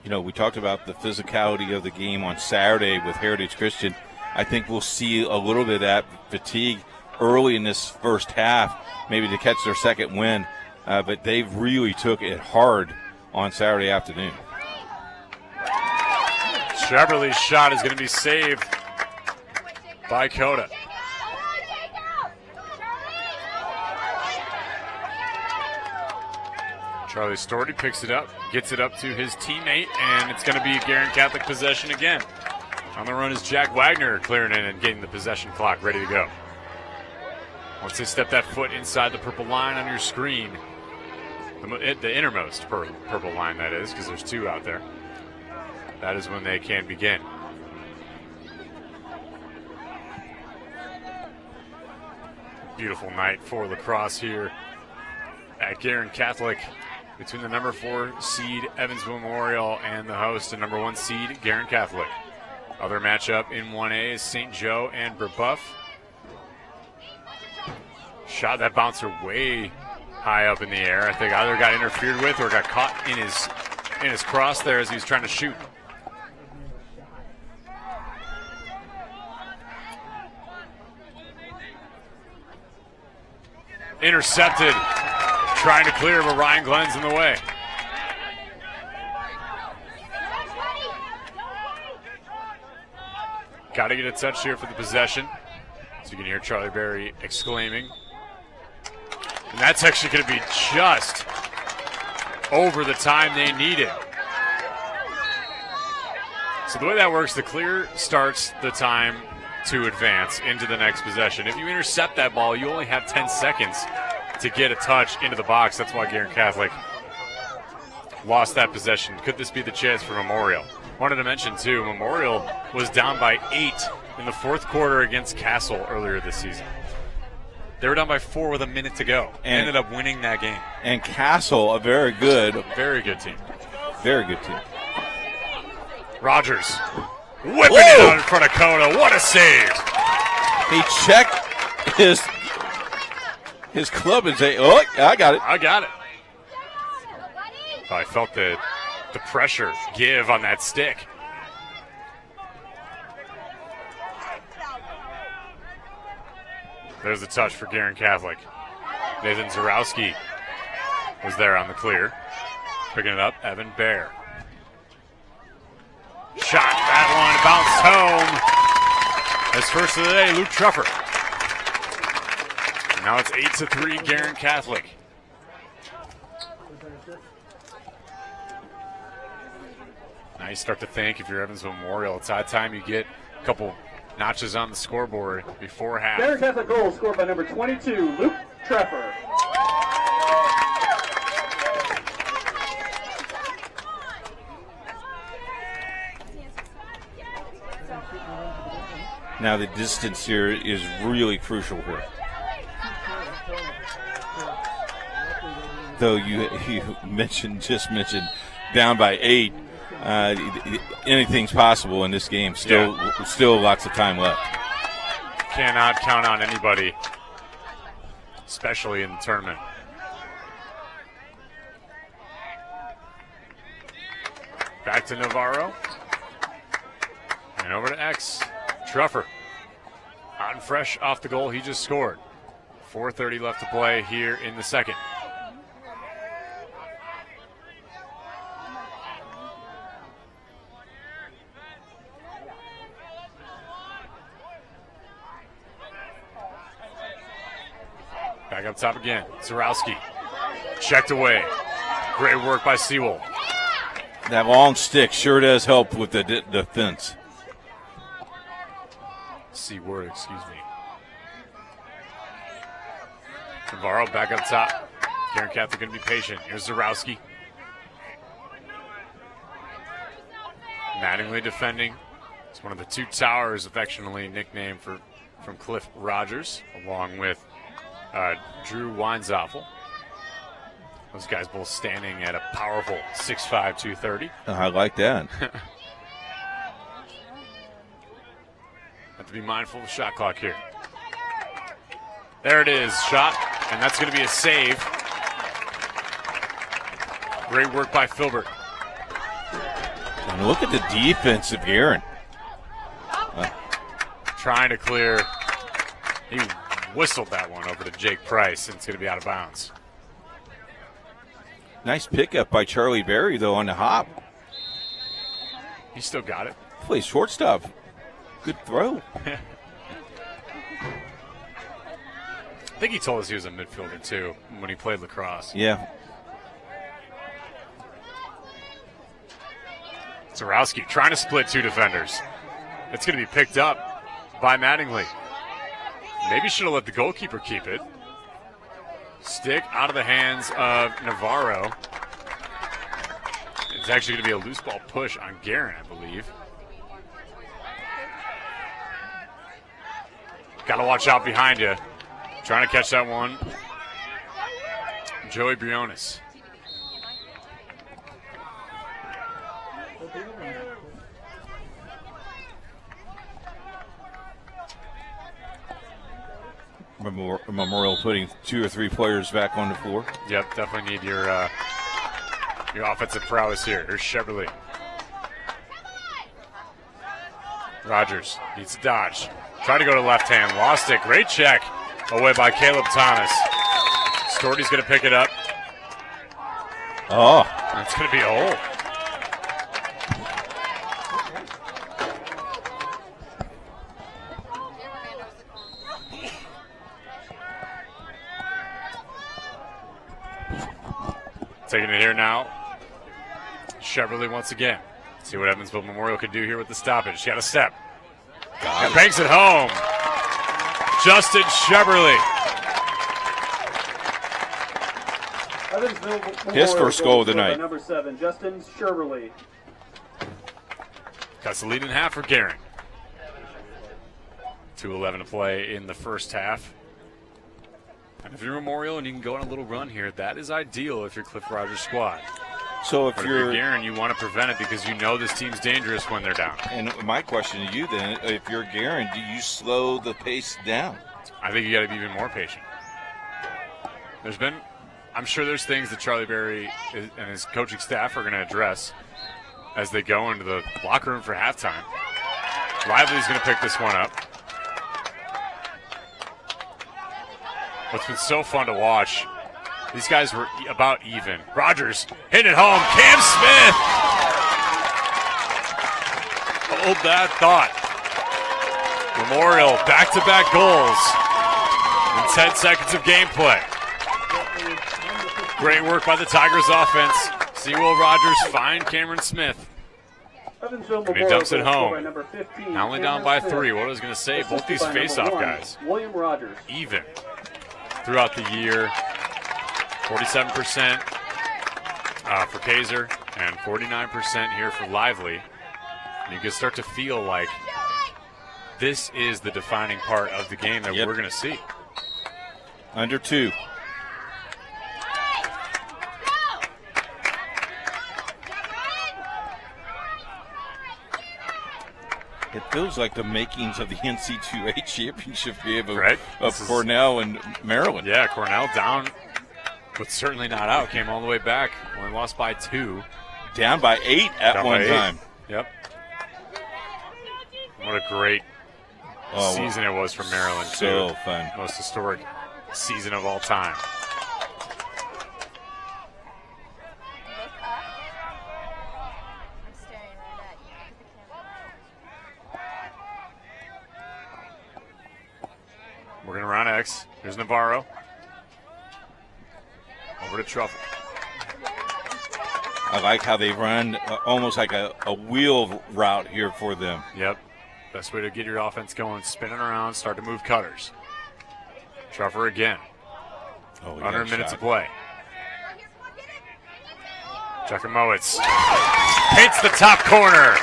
S20: You know, we talked about the physicality of the game on Saturday with Heritage Christian. I think we'll see a little bit of that fatigue early in this first half, maybe to catch their second win. But they really took it hard on Saturday afternoon.
S19: Cheverly's shot is going to be saved by Coda. Charlie Storty picks it up, gets it up to his teammate, and it's going to be a Guerin Catholic possession again. On the run is Jack Wagner clearing in and getting the possession clock ready to go. Once they step that foot inside the purple line on your screen, the innermost purple line that is, because there's two out there, that is when they can begin. Beautiful night for lacrosse here at Guerin Catholic, between the number 4 seed Evansville Memorial and the host, the number 1 seed Guerin Catholic. Other matchup in 1A is St. Joe and Brebeuf. Shot that bouncer way high up in the air. I think either got interfered with or got caught in his cross there as he was trying to shoot. Intercepted. Trying to clear, but Ryan Glenn's in the way. Got to get a touch here for the possession. So you can hear Charlie Berry exclaiming. And that's actually going to be just over the time they needed. So the way that works, the clear starts the time to advance into the next possession. If you intercept that ball, you only have 10 seconds to get a touch into the box. That's why Guerin Catholic lost that possession. Could this be the chance for Memorial? Wanted to mention, too, Memorial was down by 8 in the fourth quarter against Castle earlier this season. They were down by 4 with a minute to go. And ended up winning that game.
S20: And Castle, a very good
S19: team. Very good team. Rogers whipping it out in front of Coda. What a save.
S20: He checked his club and say, oh, I got it.
S19: I got it. I felt the pressure give on that stick. There's the touch for Guerin Catholic. Nathan Zarowski was there on the clear. Picking it up, Evan Bear. Shot that one, bounced home. His first of the day, Luke Truffer. Now it's 8-3 Guerin Catholic. Now you start to think, if you're Evansville Memorial, it's high time you get a couple notches on the scoreboard before half.
S21: Guerin Catholic goal scored by number 22, Luke Treffer.
S20: Now the distance here is really crucial here. Though you just mentioned down by 8, anything's possible in this game. Still lots of time left.
S19: Cannot count on anybody, especially in the tournament. Back to Navarro. And over to X. Truffer, hot and fresh off the goal he just scored. 4:30 left to play here in the second. Back up top again. Zarowski checked away. Great work by Sewell.
S20: That long stick sure does help with the defense.
S19: C-word, excuse me. Navarro back up top. Guerin Catholic going to be patient. Here's Zarowski. Mattingly defending. It's one of the two towers, affectionately nicknamed from Cliff Rogers, along with Drew Weinzoffel. Those guys both standing at a powerful 6'5", 230.
S20: I like that.
S19: Have to be mindful of the shot clock here. There it is, shot, and that's going to be a save. Great work by Filbert.
S20: And look at the defense of Guerin.
S19: Trying to clear. He whistled that one over to Jake Price, and it's going to be out of bounds.
S20: Nice pickup by Charlie Berry, though, on the hop.
S19: He still got it.
S20: Plays shortstop. Good throw.
S19: I think he told us he was a midfielder, too, when he played lacrosse.
S20: Yeah.
S19: Zarowski trying to split two defenders. It's going to be picked up by Mattingly. Maybe should have let the goalkeeper keep it. Stick out of the hands of Navarro. It's actually going to be a loose ball push on Guerin, I believe. Got to watch out behind you. Trying to catch that one. Joey Briones.
S20: Memorial putting 2 or 3 players back on the floor.
S19: Yep, definitely need your offensive prowess here. Here's Chevrolet. Rogers needs to dodge. Trying to go to left hand. Lost it. Great check away by Caleb Thomas. Storty's going to pick it up.
S20: Oh.
S19: It's going to be a hole. Taking it here now. Chevrolet once again. See what Evansville Memorial could do here with the stoppage. She got a step. And banks it home. Justin Chevrolet.
S20: His first goal of the night.
S21: Number 7, Justin Chevrolet.
S19: Cuts the lead in half for Guerin. 2:11 to play in the first half. And if you're Memorial and you can go on a little run here, that is ideal if you're Cliff Rogers' squad.
S20: So if
S19: you're Guerin, you want to prevent it because you know this team's dangerous when they're down.
S20: And my question to you then, if you're Guerin, do you slow the pace down?
S19: I think you got to be even more patient. I'm sure there's things that Charlie Berry and his coaching staff are going to address as they go into the locker room for halftime. Lively's going to pick this one up. What's been so fun to watch, these guys were about even. Rogers hitting it home. Cam Smith! Hold that thought. Memorial back-to-back goals in 10 seconds of gameplay. Great work by the Tigers offense. Sewell Rogers find Cameron Smith. And he dumps it home. Not only down by 3, what I was going to say, both these face-off guys,
S21: William Rogers.
S19: even throughout the year. 47% for Kaiser and 49% here for Lively. And you can start to feel like this is the defining part of the game that we're going to see.
S20: Under 2. It feels like the makings of the NC2A championship game of Cornell and Maryland.
S19: Yeah, Cornell down, but certainly not out. Came all the way back. Only lost by 2.
S20: Down by 8 at one time.
S19: Yep. What a great season it was for Maryland, too.
S20: So fun.
S19: Most historic season of all time. We're going to run X. Here's Navarro. Over to Truffle.
S20: I like how they run almost like a wheel route here for them.
S19: Yep. Best way to get your offense going, spinning around, start to move cutters. Truffle again. Under a minute to play. Jakamowicz paints the top corner.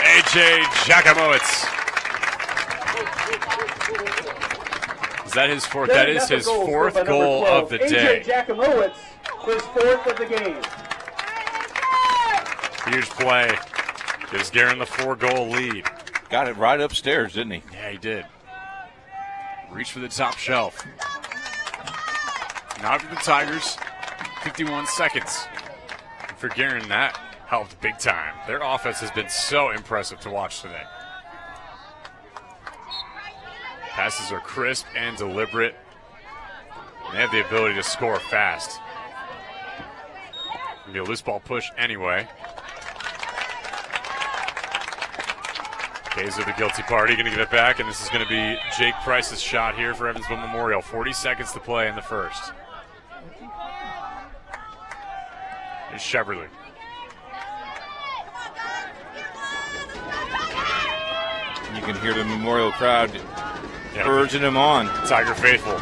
S19: A.J. Jakamowicz. Is that his fourth? That is his fourth goal of the day.
S21: A.J. Jakamowicz, his fourth of the game.
S19: Huge play. Gives Guerin the 4-goal lead.
S20: Got it right upstairs, didn't he?
S19: Yeah, he did. Reach for the top shelf. Now for the Tigers, 51 seconds. And for Guerin, that helped big time. Their offense has been so impressive to watch today. Passes are crisp and deliberate. And they have the ability to score fast. It'll be a loose ball push anyway. K's with the guilty party, going to get it back, and this is going to be Jake Price's shot here for Evansville Memorial. 40 seconds to play in the first. Here's Sheverly.
S20: You can hear the Memorial crowd urging him on.
S19: Tiger faithful.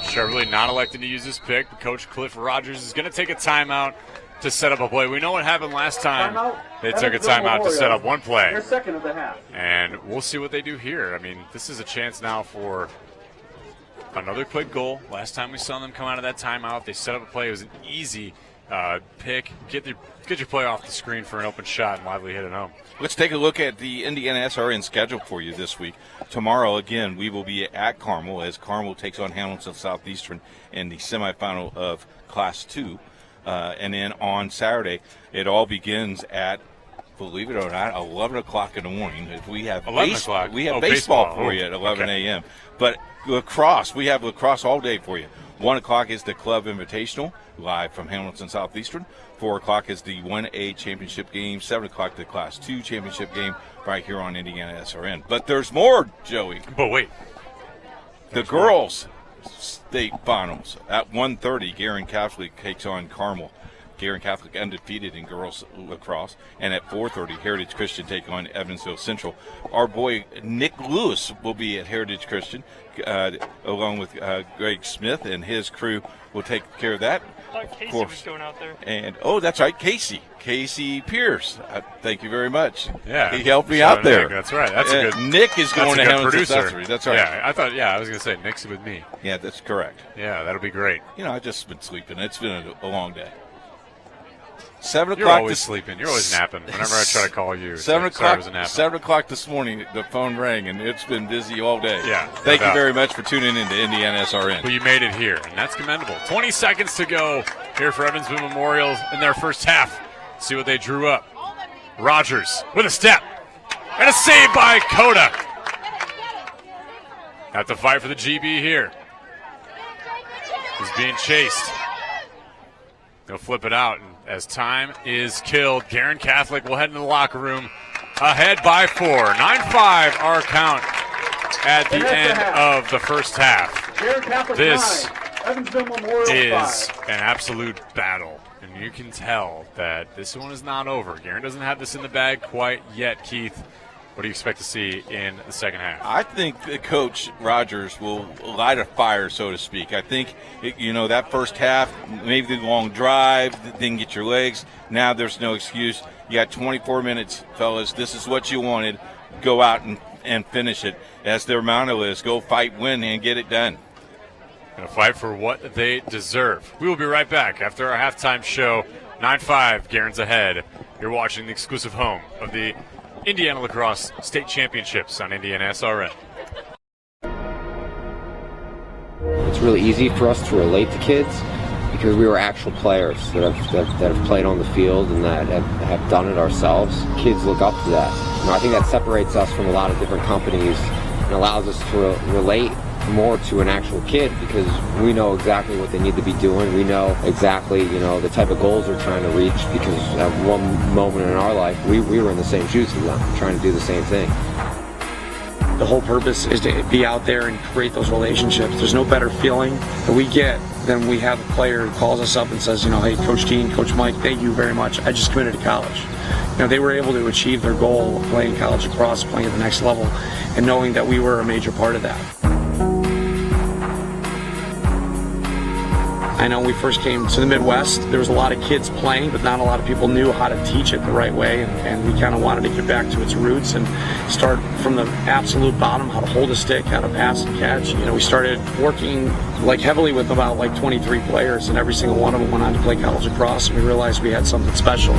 S19: Sheverly not electing to use this pick, but Coach Cliff Rogers is going to take a timeout to set up a play. We know what happened last time. They took a timeout to set up one play.
S21: Their second of the half.
S19: And we'll see what they do here. I mean, this is a chance now for another quick goal. Last time we saw them come out of that timeout, they set up a play. It was an easy pick. Get your play off the screen for an open shot and Lively hit it home.
S20: Let's take a look at the IndianaSRN schedule for you this week. Tomorrow, again, we will be at Carmel as Carmel takes on Hamilton Southeastern in the semifinal of Class 2. And then on Saturday, it all begins at, believe it or not, 11 o'clock in the morning. We have
S19: 11 o'clock.
S20: We have baseball for you at 11 a.m. But lacrosse, we have lacrosse all day for you. 1 o'clock is the Club Invitational, live from Hamilton Southeastern. 4 o'clock is the 1A Championship game. 7 o'clock the Class 2 Championship game right here on IndianaSRN. But there's more, Joey.
S19: But wait.
S20: The girls' state finals at 1:30. Guerin Catholic takes on Carmel. Guerin Catholic undefeated in girls lacrosse. And at 4:30, Heritage Christian take on Evansville Central. Our boy Nick Lewis will be at Heritage Christian, along with Greg Smith and his crew will take care of that.
S21: Casey was going out there.
S20: And that's right, Casey Pierce. Thank you very much.
S19: Yeah,
S20: he helped me out there.
S19: Nick, that's right. That's a good.
S20: Nick is going to Hamilton
S19: producer.
S20: Accessories. That's right.
S19: Yeah, I thought. Yeah, I was going to say Nick's with me.
S20: Yeah, that's correct.
S19: Yeah, that'll be great.
S20: You know, I've just been sleeping. It's been a long day. 7 o'clock.
S19: You're always sleeping. You're always napping. Whenever I try to call you,
S20: 7 o'clock this morning, the phone rang, and it's been busy all day.
S19: Yeah.
S20: Thank you very much for tuning in to IndianaSRN.
S19: Well, you made it here, and that's commendable. 20 seconds to go here for Evansville Memorial in their first half. See what they drew up. Rogers with a step. And a save by Coda. Have to fight for the GB here. He's being chased. He'll flip it out, and as time is killed, Guerin Catholic will head into the locker room ahead by 4. 9-5 our count at the end of the first half. This is an absolute battle, and you can tell that this one is not over. Guerin doesn't have this in the bag quite yet. Keith, what do you expect to see in the second half?
S20: I think Coach Rogers will light a fire, so to speak. I think, that first half, maybe the long drive, didn't get your legs. Now there's no excuse. You got 24 minutes, fellas. This is what you wanted. Go out and finish it. As their motto is, go fight, win, and get it done.
S19: Going to fight for what they deserve. We will be right back after our halftime show. 9-5, Guerin's ahead. You're watching the exclusive home of the Indiana Lacrosse State Championships on IndianaSRN.
S8: It's really easy for us to relate to kids because we were actual players that have played on the field and that have done it ourselves. Kids look up to that. I think that separates us from a lot of different companies and allows us to relate more to an actual kid, because we know exactly what they need to be doing. We know exactly, the type of goals they're trying to reach, because at one moment in our life, we were in the same shoes as them, trying to do the same thing.
S4: The whole purpose is to be out there and create those relationships. There's no better feeling that we get than we have a player who calls us up and says, hey, Coach Dean, Coach Mike, thank you very much. I just committed to college. They were able to achieve their goal of playing college lacrosse, playing at the next level, and knowing that we were a major part of that. I know when we first came to the Midwest, there was a lot of kids playing, but not a lot of people knew how to teach it the right way, and we kind of wanted to get back to its roots and start from the absolute bottom, how to hold a stick, how to pass and catch. We started working heavily with about 23 players, and every single one of them went on to play college lacrosse, and we realized we had something special.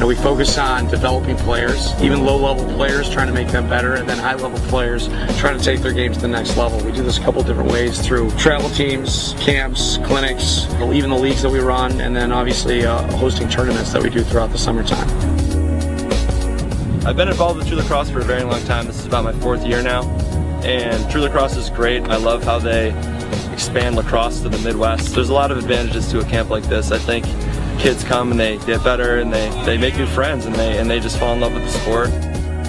S4: We focus on developing players, even low-level players, trying to make them better, and then high-level players trying to take their games to the next level. We do this a couple different ways through travel teams, camps, clinics, even the leagues that we run, and then obviously hosting tournaments that we do throughout the summertime.
S9: I've been involved with True Lacrosse for a very long time. This is about my 4th year now, and True Lacrosse is great. I love how they expand lacrosse to the Midwest. There's a lot of advantages to a camp like this. I think kids come and they get better and they make new friends and they just fall in love with the sport.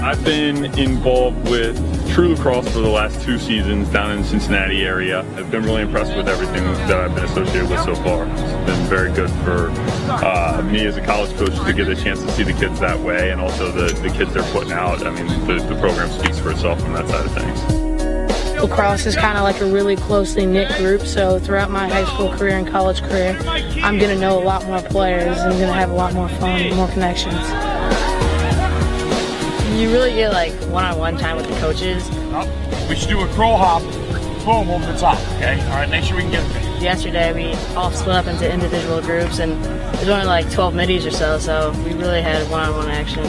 S13: I've been involved with True Lacrosse for the last 2 seasons down in the Cincinnati area. I've been really impressed with everything that I've been associated with so far. It's been very good for me as a college coach to get a chance to see the kids that way, and also the kids they're putting out. I mean, the program speaks for itself from that side of things.
S24: Lacrosse is kind of like a really closely knit group, so throughout my high school career and college career, I'm going to know a lot more players and going to have a lot more fun, more connections.
S25: You really get one-on-one time with the coaches.
S26: We should do a crow hop, boom, over the top, okay? All right, make sure we can get it there.
S25: Yesterday we all split up into individual groups, and there's only 12 middies or so we really had one-on-one action.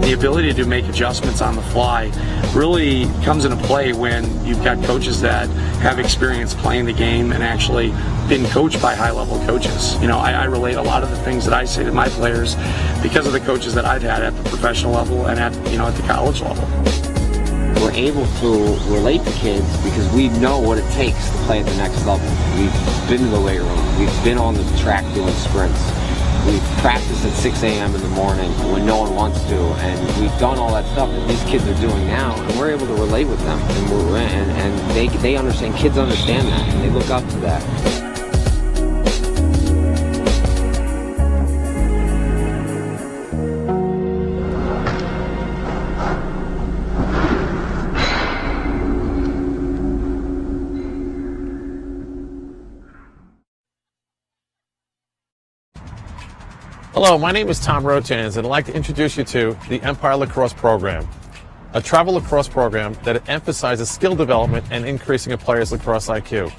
S4: The ability to make adjustments on the fly really comes into play when you've got coaches that have experience playing the game and actually been coached by high-level coaches. I relate a lot of the things that I say to my players because of the coaches that I've had at the professional level and at the college level.
S8: We're able to relate to kids because we know what it takes to play at the next level. We've been to the weight room. We've been on the track doing sprints. We've practiced at 6 a.m. in the morning when no one wants to, and we've done all that stuff that these kids are doing now, and we're able to relate with them, and they understand, kids understand that, and they look up to that.
S27: Hello, my name is Tom Rotans, and I'd like to introduce you to the Empire Lacrosse Program, a travel lacrosse program that emphasizes skill development and increasing a player's lacrosse IQ.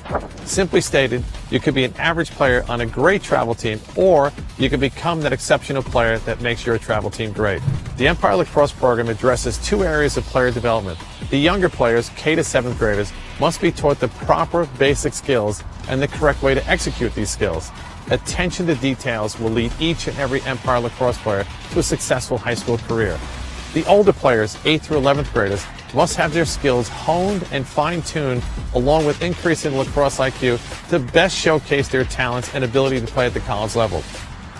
S27: Simply stated, you could be an average player on a great travel team, or you could become that exceptional player that makes your travel team great. The Empire Lacrosse Program addresses 2 areas of player development. The younger players, K to 7th graders, must be taught the proper basic skills and the correct way to execute these skills. Attention to details will lead each and every Empire Lacrosse player to a successful high school career. The older players, 8th through 11th graders, must have their skills honed and fine-tuned along with increasing lacrosse IQ to best showcase their talents and ability to play at the college level.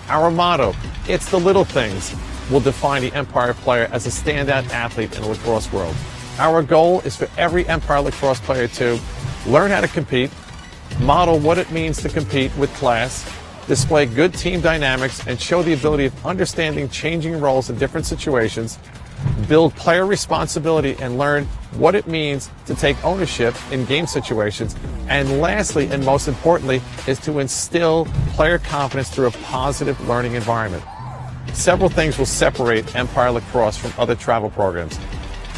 S27: Our motto, "It's the little things," will define the Empire player as a standout athlete in the lacrosse world. Our goal is for every Empire Lacrosse player to learn how to compete, model what it means to compete with class, display good team dynamics, and show the ability of understanding changing roles in different situations, build player responsibility and learn what it means to take ownership in game situations, and lastly and most importantly is to instill player confidence through a positive learning environment. Several things will separate Empire Lacrosse from other travel programs.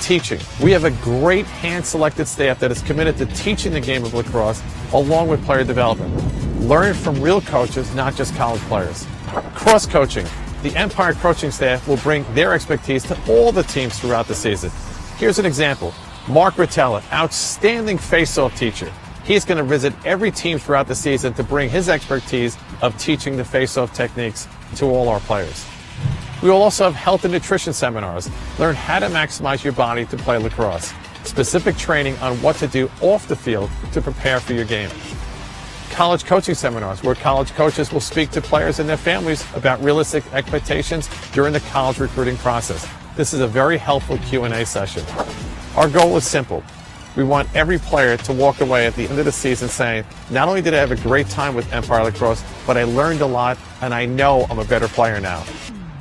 S27: Teaching. We have a great hand-selected staff that is committed to teaching the game of lacrosse along with player development. Learn from real coaches, not just college players. Cross-coaching. The Empire coaching staff will bring their expertise to all the teams throughout the season. Here's an example. Mark Rotella, outstanding face-off teacher. He's going to visit every team throughout the season to bring his expertise of teaching the face-off techniques to all our players. We will also have health and nutrition seminars. Learn how to maximize your body to play lacrosse. Specific training on what to do off the field to prepare for your game. College coaching seminars where college coaches will speak to players and their families about realistic expectations during the college recruiting process. This is a very helpful Q&A session. Our goal is simple. We want every player to walk away at the end of the season saying, not only did I have a great time with Empire Lacrosse, but I learned a lot and I know I'm a better player now.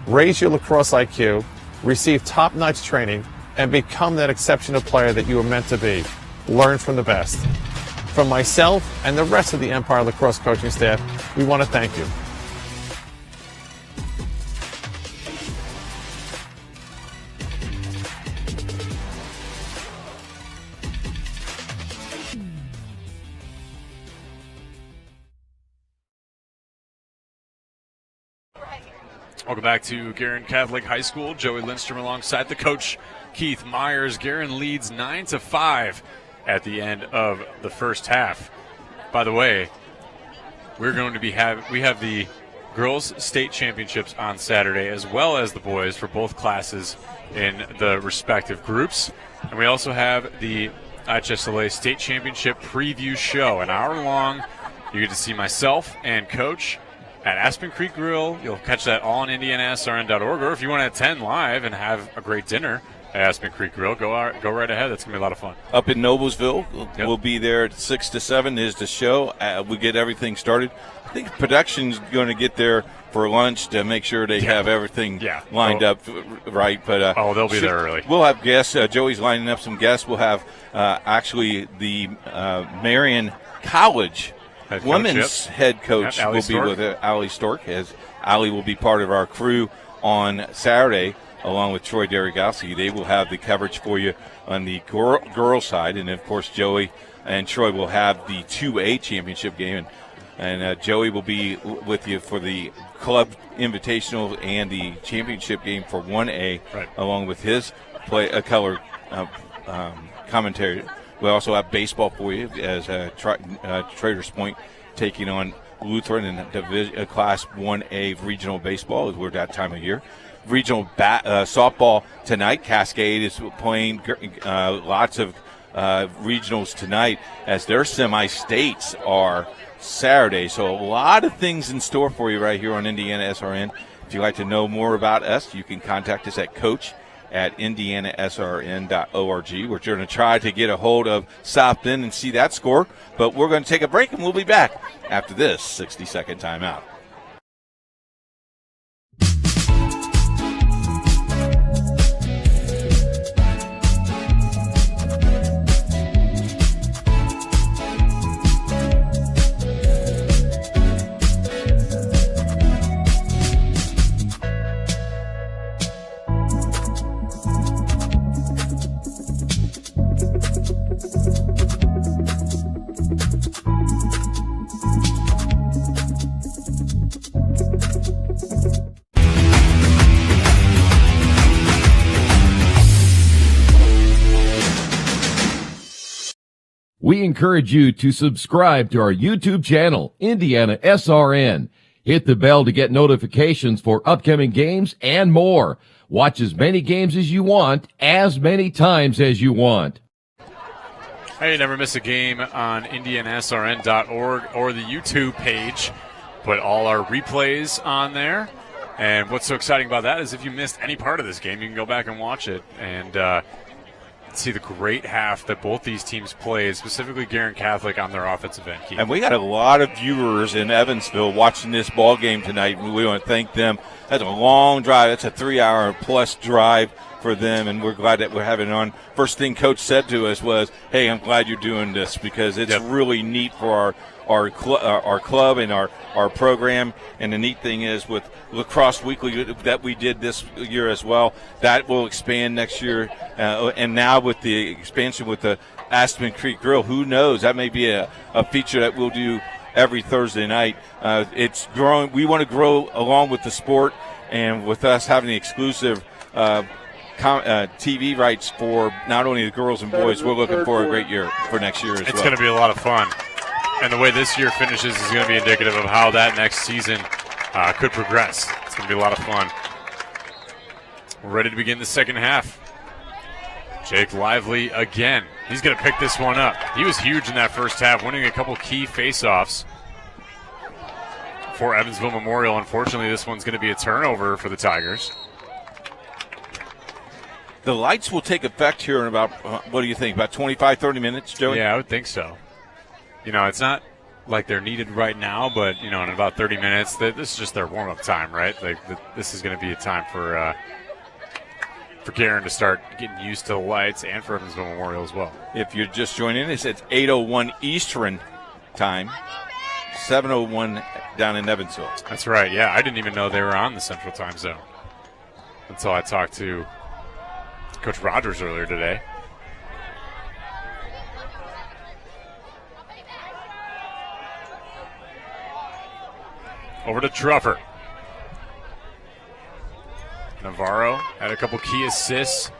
S27: Raise your lacrosse IQ, receive top-notch training, and become that exceptional player that you were meant to be. Learn from the best. From myself and the rest of the Empire Lacrosse coaching staff, we want to thank you.
S19: Welcome back to Guerin Catholic High School. Joey Lindstrom alongside the coach, Keith Myers. Guerin leads 9-5 at the end of the first half. By the way, we have the girls state championships on Saturday as well as the boys for both classes in the respective groups. And we also have the IHSLA state championship preview show, an hour long. You get to see myself and coach at Aspen Creek Grill. You'll catch that all on IndianaSRN.org, or if you want to attend live and have a great dinner at Aspen Creek Grill, go right ahead. That's going to be a lot of fun.
S6: Up in Noblesville, we'll be there at 6 to 7 is the show. We get everything started. I think production's going to get there for lunch to make sure they have everything lined up right. But
S19: they'll be there early.
S6: We'll have guests. Joey's lining up some guests. We'll have actually the Marion College women's head coach will be with Allie Stork, as Allie will be part of our crew on Saturday along with Troy Derigowski. They will have the coverage for you on the girl side, and of course Joey and Troy will have the 2A championship game, and Joey will be with you for the club invitational and the championship game for 1A, along with his color commentary. We also have baseball for you as Traders Point taking on Lutheran in Class 1A regional baseball, as we're that time of year. Regional softball tonight. Cascade is playing lots of regionals tonight as their semi-states are Saturday. So a lot of things in store for you right here on IndianaSRN. If you'd like to know more about us, you can contact us at coach@IndianaSRN.org. We're going to try to get a hold of South Bend and see that score, but we're going to take a break and we'll be back after this 60-second timeout.
S22: We encourage you to subscribe to our YouTube channel, IndianaSRN. Hit the bell to get notifications for upcoming games and more. Watch as many games as you want, as many times as you want.
S19: Hey, never miss a game on IndianaSRN.org or the YouTube page. Put all our replays on there. And what's so exciting about that is if you missed any part of this game, you can go back and watch it and see the great half that both these teams played, specifically Guerin Catholic on their offensive end.
S6: And we got a lot of viewers in Evansville watching this ball game tonight. We want to thank them. That's a long drive. That's a 3-hour-plus drive for them, and we're glad that we're having it on. First thing Coach said to us was, hey, I'm glad you're doing this because it's really neat for our club and our program. And the neat thing is with Lacrosse Weekly that we did this year as well, that will expand next year. And now with the expansion with the Aspen Creek Grill, who knows? That may be a feature that we'll do every Thursday night. It's growing. We want to grow along with the sport, and with us having the exclusive TV rights for not only the girls and boys, we're looking for a great year for next year as well.
S19: It's going to be a lot of fun. And the way this year finishes is going to be indicative of how that next season could progress. It's going to be a lot of fun. We're ready to begin the second half. Jake Lively again. He's going to pick this one up. He was huge in that first half, winning a couple key face-offs for Evansville Memorial. Unfortunately, this one's going to be a turnover for the Tigers.
S20: The lights will take effect here in about, what do you think, about 25, 30 minutes, Joey?
S19: Yeah, I would think so. You know, it's not like they're needed right now, but, you know, in about 30 minutes, this is just their warm-up time, right? Like, this is going to be a time for Guerin to start getting used to the lights, and for Evansville Memorial as well.
S20: If you're just joining us, it's 8:01 Eastern time, 7:01 down in Evansville.
S19: That's right, yeah. I didn't even know they were on the Central Time Zone until I talked to Coach Rogers earlier today. Over to Truffer. Navarro had a couple key assists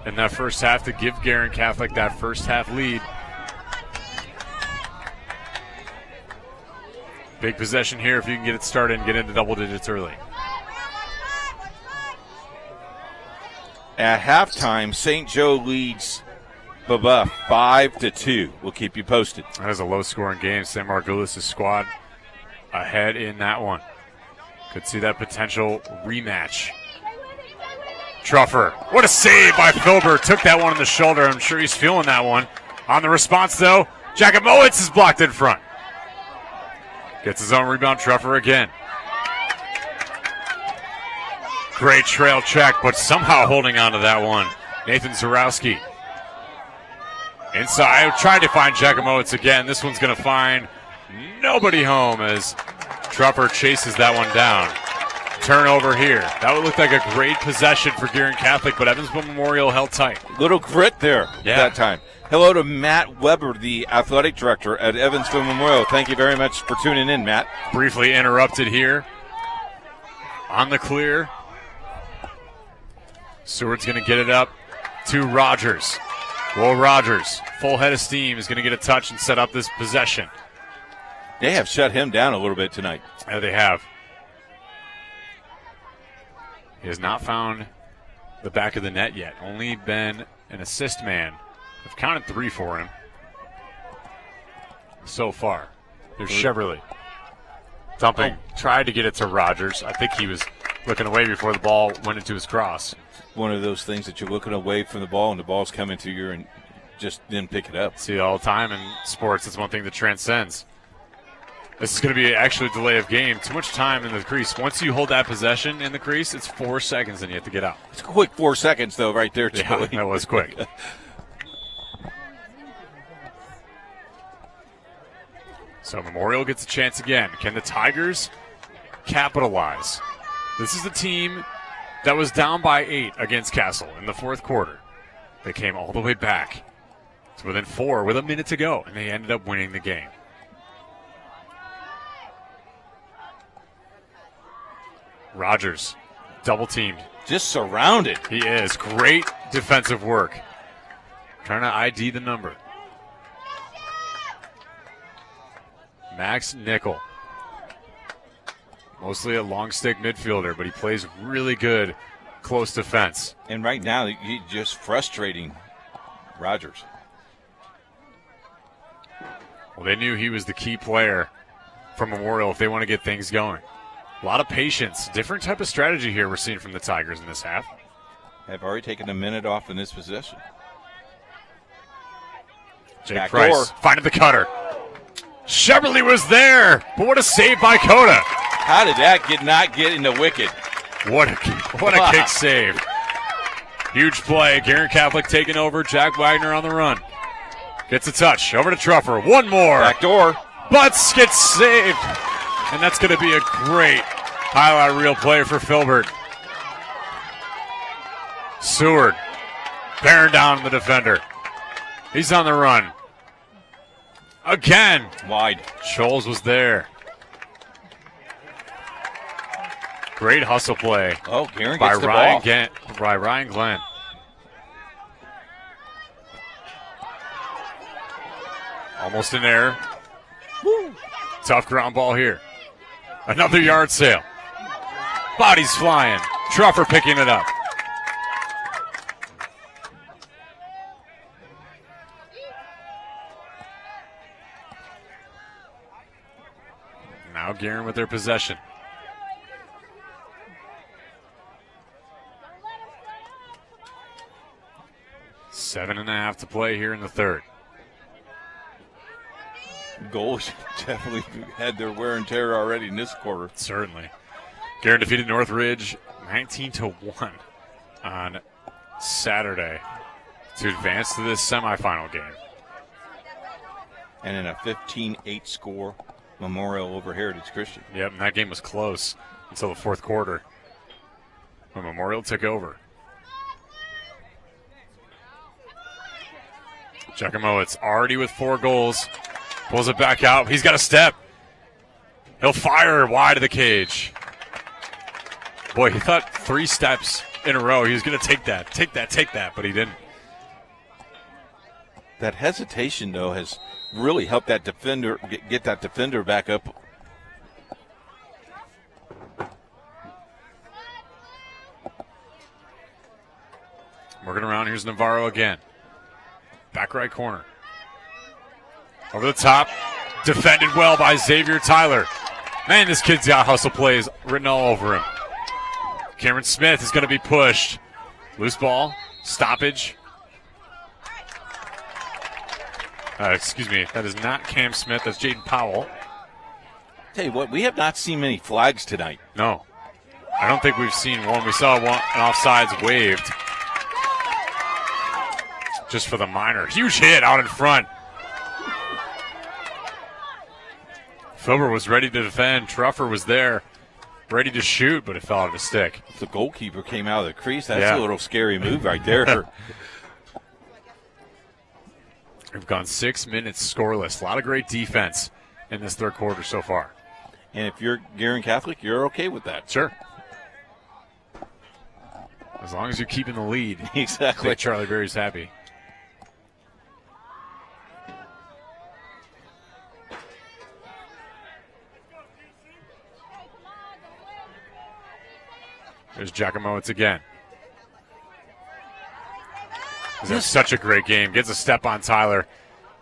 S19: in that first half to give Guerin Catholic that first half lead. Big possession here if you can get it started and get into double digits early.
S20: At halftime, St. Joe leads Buff 5-2. We'll keep you posted.
S19: That is a low-scoring game. San Margulis' squad ahead in that one. Could see that potential rematch. Truffer, what a save by Filbert. Took that one in the shoulder. I'm sure he's feeling that one. On the response, though, Jakimowicz is blocked in front. Gets his own rebound. Truffer again. Great trail check, but somehow holding on to that one. Nathan Zarowski. Inside, tried to find Jakimowicz again. This one's going to find nobody home as Truffer chases that one down. Turnover here. That would look like a great possession for Guerin Catholic, but Evansville Memorial held tight.
S20: Little grit there that time. Hello to Matt Weber, the athletic director at Evansville Memorial. Thank you very much for tuning in, Matt.
S19: Briefly interrupted here. On the clear. Seward's going to get it up to Rogers. Will Rogers, full head of steam, is going to get a touch and set up this possession.
S20: They have shut him down a little bit tonight.
S19: Yeah, they have. He has not found the back of the net yet. Only been an assist man. I've counted 3 for him so far. There's Chevrolet. Dumping. Tried to get it to Rogers. I think he was looking away before the ball went into his cross.
S20: One of those things that you're looking away from the ball and the ball's coming to you and just didn't pick it up.
S19: See it all the time in sports. It's one thing that transcends. This is going to be actually a delay of game. Too much time in the crease. Once you hold that possession in the crease, it's 4 seconds and you have to get out.
S20: It's a quick 4 seconds, though, right there, Joey.
S19: Yeah, that was quick. So Memorial gets a chance again. Can the Tigers capitalize? This is the team that was down by 8 against Castle in the fourth quarter. They came all the way back to within 4 with a minute to go, and they ended up winning the game. Rogers, double teamed.
S20: Just surrounded.
S19: He is. Great defensive work. Trying to ID the number. Max Nickel. Mostly a long stick midfielder, but he plays really good close defense.
S20: And right now, he's just frustrating Rogers.
S19: Well, they knew he was the key player for Memorial if they want to get things going. A lot of patience. Different type of strategy here we're seeing from the Tigers in this half.
S20: Have already taken a minute off in this possession.
S19: Jake Price finding the cutter. Chevrolet was there, but what a save by Coda.
S20: How did that not get in the wicket?
S19: What a kick save. Huge play. Guerin Catholic taking over. Jack Wagner on the run. Gets a touch. Over to Truffer. One more.
S20: Back door.
S19: Butts gets saved. And that's going to be a great highlight reel play for Filbert. Seward bearing down the defender. He's on the run. Again.
S20: Wide.
S19: Scholes was there. Great hustle play.
S20: Oh, Guerin
S19: by
S20: gets the ball.
S19: By Ryan Glenn. Almost an error. Woo. Tough ground ball here. Another yard sale. Bodies flying. Truffer picking it up. Now Guerin with their possession. Seven and a half to play here in the third.
S20: Goals definitely had their wear and tear already in this quarter.
S19: Certainly. Guerin defeated Northridge 19-1 on Saturday to advance to this semifinal game.
S20: And in a 15-8 score Memorial over Heritage Christian.
S19: Yep, and that game was close until the fourth quarter when Memorial took over. Giacomowitz already with 4 goals. Pulls it back out. He's got a step. He'll fire wide of the cage. Boy, he thought 3 steps in a row. He was going to take that, but he didn't.
S20: That hesitation, though, has really helped that defender get that defender back up.
S19: Working around. Here's Navarro again. Back right corner. Over the top. Defended well by Xavier Tyler. Man, this kid's got hustle plays written all over him. Cameron Smith is going to be pushed. Loose ball. Stoppage. Excuse me. That is not Cam Smith. That's Jaden Powell.
S20: Tell you what, we have not seen many flags tonight.
S19: No. I don't think we've seen one. We saw one, an offsides waved. Just for the minor. Huge hit out in front. Filber was ready to defend. Truffer was there, ready to shoot, but it fell out of his stick.
S20: If the goalkeeper came out of the crease, that's a little scary move right there.
S19: We've gone 6 minutes scoreless. A lot of great defense in this third quarter so far.
S20: And if you're Guerin Catholic, you're okay with that.
S19: Sure. As long as you're keeping the lead.
S20: Exactly.
S19: Charlie Berry's happy. There's Giacomowitz again. This is such a great game. Gets a step on Tyler.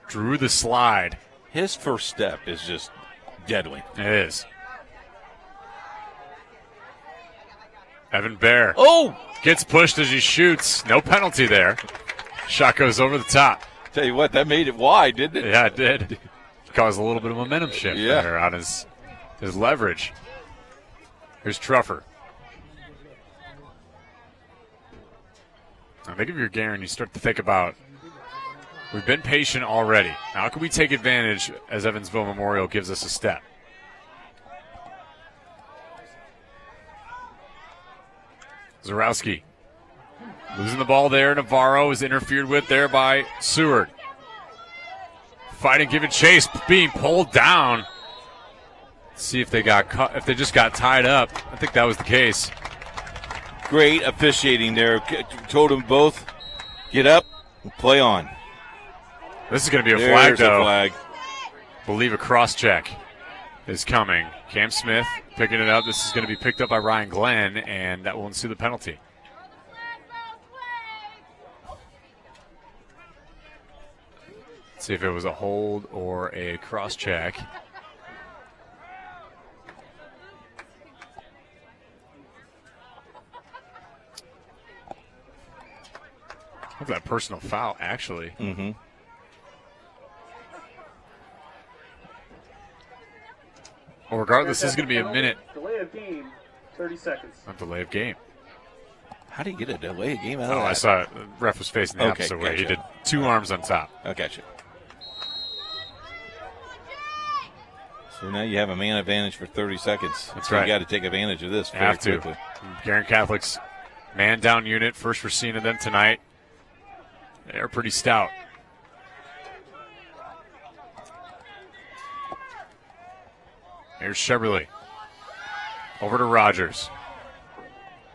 S19: Drew the slide.
S20: His first step is just deadly.
S19: It is. Evan Bear.
S20: Oh!
S19: Gets pushed as he shoots. No penalty there. Shot goes over the top.
S20: Tell you what, that made it wide, didn't it?
S19: Yeah, it did. Caused a little bit of momentum shift there on his leverage. Here's Truffer. I think if you're Guerin, you start to think about, we've been patient already. How can we take advantage as Evansville Memorial gives us a step? Zarowski losing the ball there. Navarro is interfered with there by Seward. Fighting, giving chase, being pulled down. Let's see if they got cut, if they just got tied up. I think that was the case.
S20: Great officiating there. Told them both, get up and play on.
S19: This is going to be a flag, though. I believe a cross check is coming. Cam Smith picking it up. This is going to be picked up by Ryan Glenn, and that will ensue the penalty. Let's see if it was a hold or a cross check. Look at that personal foul, actually.
S20: Mm-hmm.
S19: Well, regardless, this is going to be a minute.
S21: Delay of game, 30 seconds.
S19: A delay of game.
S20: How do you get a delay of game out of that?
S19: I saw it. The ref was facing the opposite way. He did 2 arms on top.
S20: I gotcha. So now you have a man advantage for 30 seconds.
S19: That's
S20: so
S19: right.
S20: You got to take advantage of this.
S19: Have to.
S20: Quickly.
S19: Guerin Catholic's man down unit, first we're seeing of them tonight. They're pretty stout. Here's Sheberly. Over to Rogers.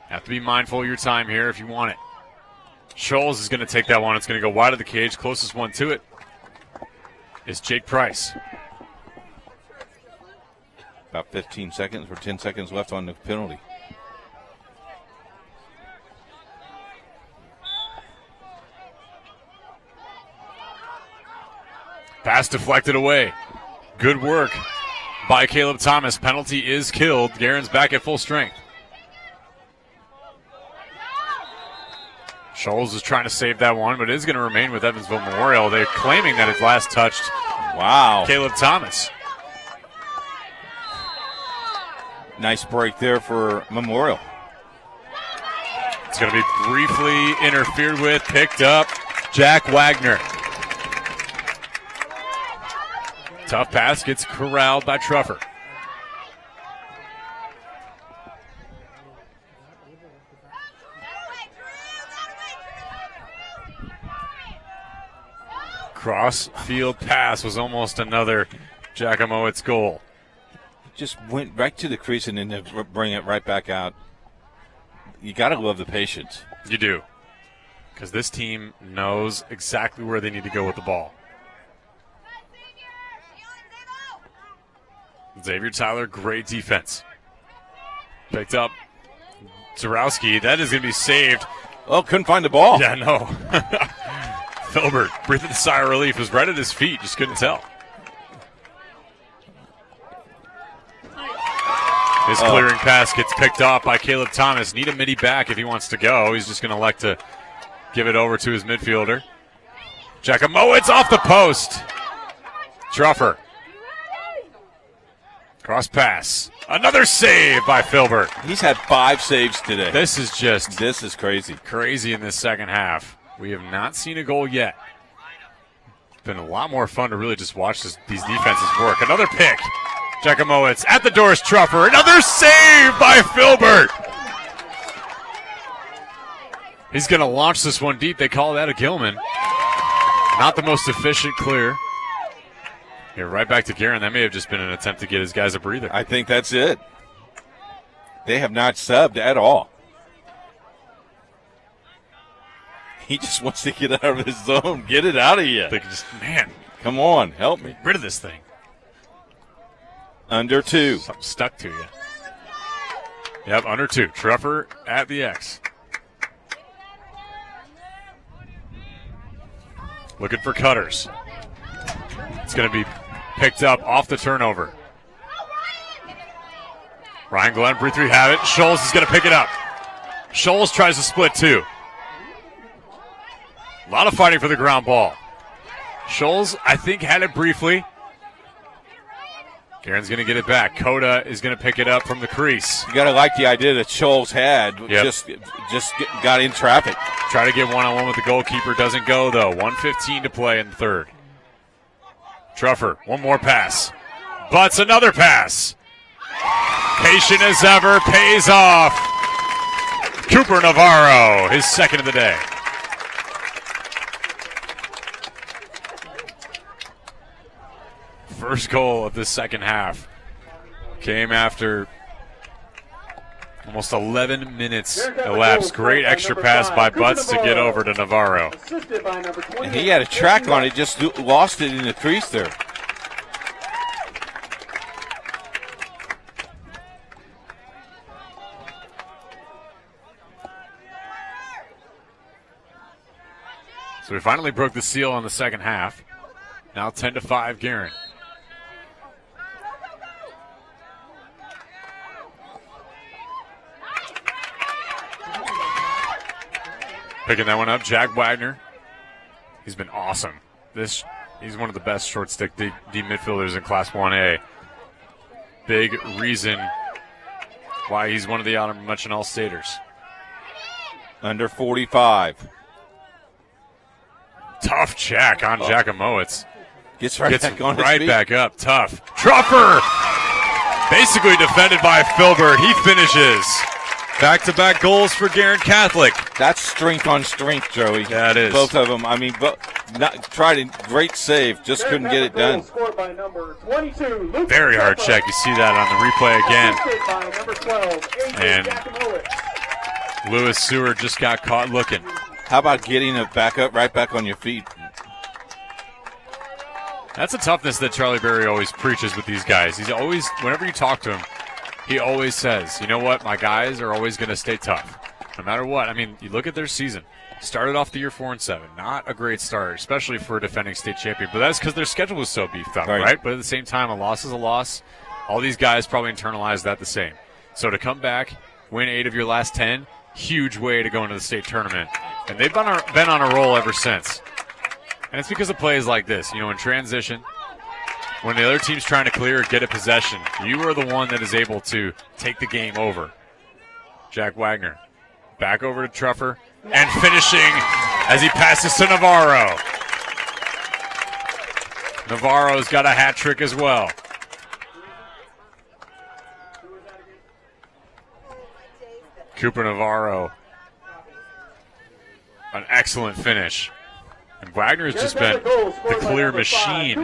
S19: Have to be mindful of your time here if you want it. Scholes is going to take that one. It's going to go wide of the cage. Closest one to it is Jake Price.
S20: About 15 seconds or 10 seconds left on the penalty.
S19: Pass deflected away. Good work by Caleb Thomas. Penalty is killed. Guerin's back at full strength. Scholes is trying to save that one, but is going to remain with Evansville Memorial. They're claiming that it last touched Caleb Thomas.
S20: Nice break there for Memorial.
S19: It's going to be briefly interfered with, picked up. Jack Wagner. Tough pass, gets corralled by Truffer. Cross-field pass was almost another Giacomowicz's goal.
S20: Just went right to the crease and then bring it right back out. You got to love the patience.
S19: You do. Because this team knows exactly where they need to go with the ball. Xavier Tyler, great defense. Picked up Zarowski. That is going to be saved.
S20: Oh, couldn't find the ball.
S19: Yeah, no. Filbert, breathing a sigh of relief, was right at his feet, just couldn't tell. His clearing pass gets picked off by Caleb Thomas. Need a midi back if he wants to go. He's just going to elect to give it over to his midfielder. Giacomowicz off the post. Truffer. Cross pass. Another save by Filbert.
S20: He's had 5 saves today.
S19: This is
S20: crazy.
S19: Crazy in this second half. We have not seen a goal yet. It's been a lot more fun to really just watch these defenses work. Another pick. Giacomowicz at the doors, Truffer. Another save by Filbert. He's going to launch this one deep. They call that a Gilman. Not the most efficient clear. Here, right back to Guerin. That may have just been an attempt to get his guys a breather.
S20: I think that's it. They have not subbed at all. He just wants to get out of his zone. Get it out of you.
S19: They can just, man.
S20: Come on, help me.
S19: Get rid of this thing.
S20: Under 2.
S19: Something stuck to you. Yep, under 2. Truffer at the X. Looking for cutters. It's going to be picked up off the turnover. Ryan Glenn, 3-3 have it. Scholes is going to pick it up. Scholes tries to split 2. A lot of fighting for the ground ball. Scholes, I think, had it briefly. Guerin's going to get it back. Coda is going to pick it up from the crease.
S20: You got to like the idea that Scholes had.
S19: Yep.
S20: Just got in traffic.
S19: Try to get one-on-one with the goalkeeper. Doesn't go, though. 1:15 to play in the third. Truffer, one more pass. Butts another pass. Patient as ever, pays off. Cooper Navarro, his second of the day. First goal of the second half came after almost 11 minutes elapsed. Great extra pass by Butts to get over to Navarro.
S20: And he had a track on it, just lost it in the crease there.
S19: So we finally broke the seal on the second half. Now 10-5 Guerin. Picking that one up, Jack Wagner. He's been awesome. He's one of the best short stick D midfielders in Class 1A. Big reason why he's one of the Honor Mention All-Staters.
S20: Under 45.
S19: Tough check on Giacomowicz.
S20: Gets back on his feet.
S19: Back up. Tough. Truffer! Basically defended by Filbert. He finishes. Back-to-back goals for Guerin Catholic.
S20: That's strength on strength, Joey.
S19: Yeah, it is.
S20: Both of them. I mean, tried a great save, just couldn't get it done.
S19: Very hard check. You see that on the replay again. And Lewis Seward just got caught looking.
S20: How about getting it back up, right back on your feet?
S19: That's a toughness that Charlie Berry always preaches with these guys. He's always, whenever you talk to him, he always says, you know what, my guys are always going to stay tough, no matter what. I mean, you look at their season. Started off the year 4-7. Not a great start, especially for a defending state champion. But that's because their schedule was so beefed up, right? But at the same time, a loss is a loss. All these guys probably internalize that the same. So to come back, win 8 of your last 10, huge way to go into the state tournament. And they've been on a roll ever since. And it's because of plays like this. You know, in transition, when the other team's trying to clear or get a possession, you are the one that is able to take the game over. Jack Wagner back over to Truffer. And finishing as he passes to Navarro. Navarro's got a hat trick as well. Cooper Navarro, an excellent finish. And Wagner has just been the clear machine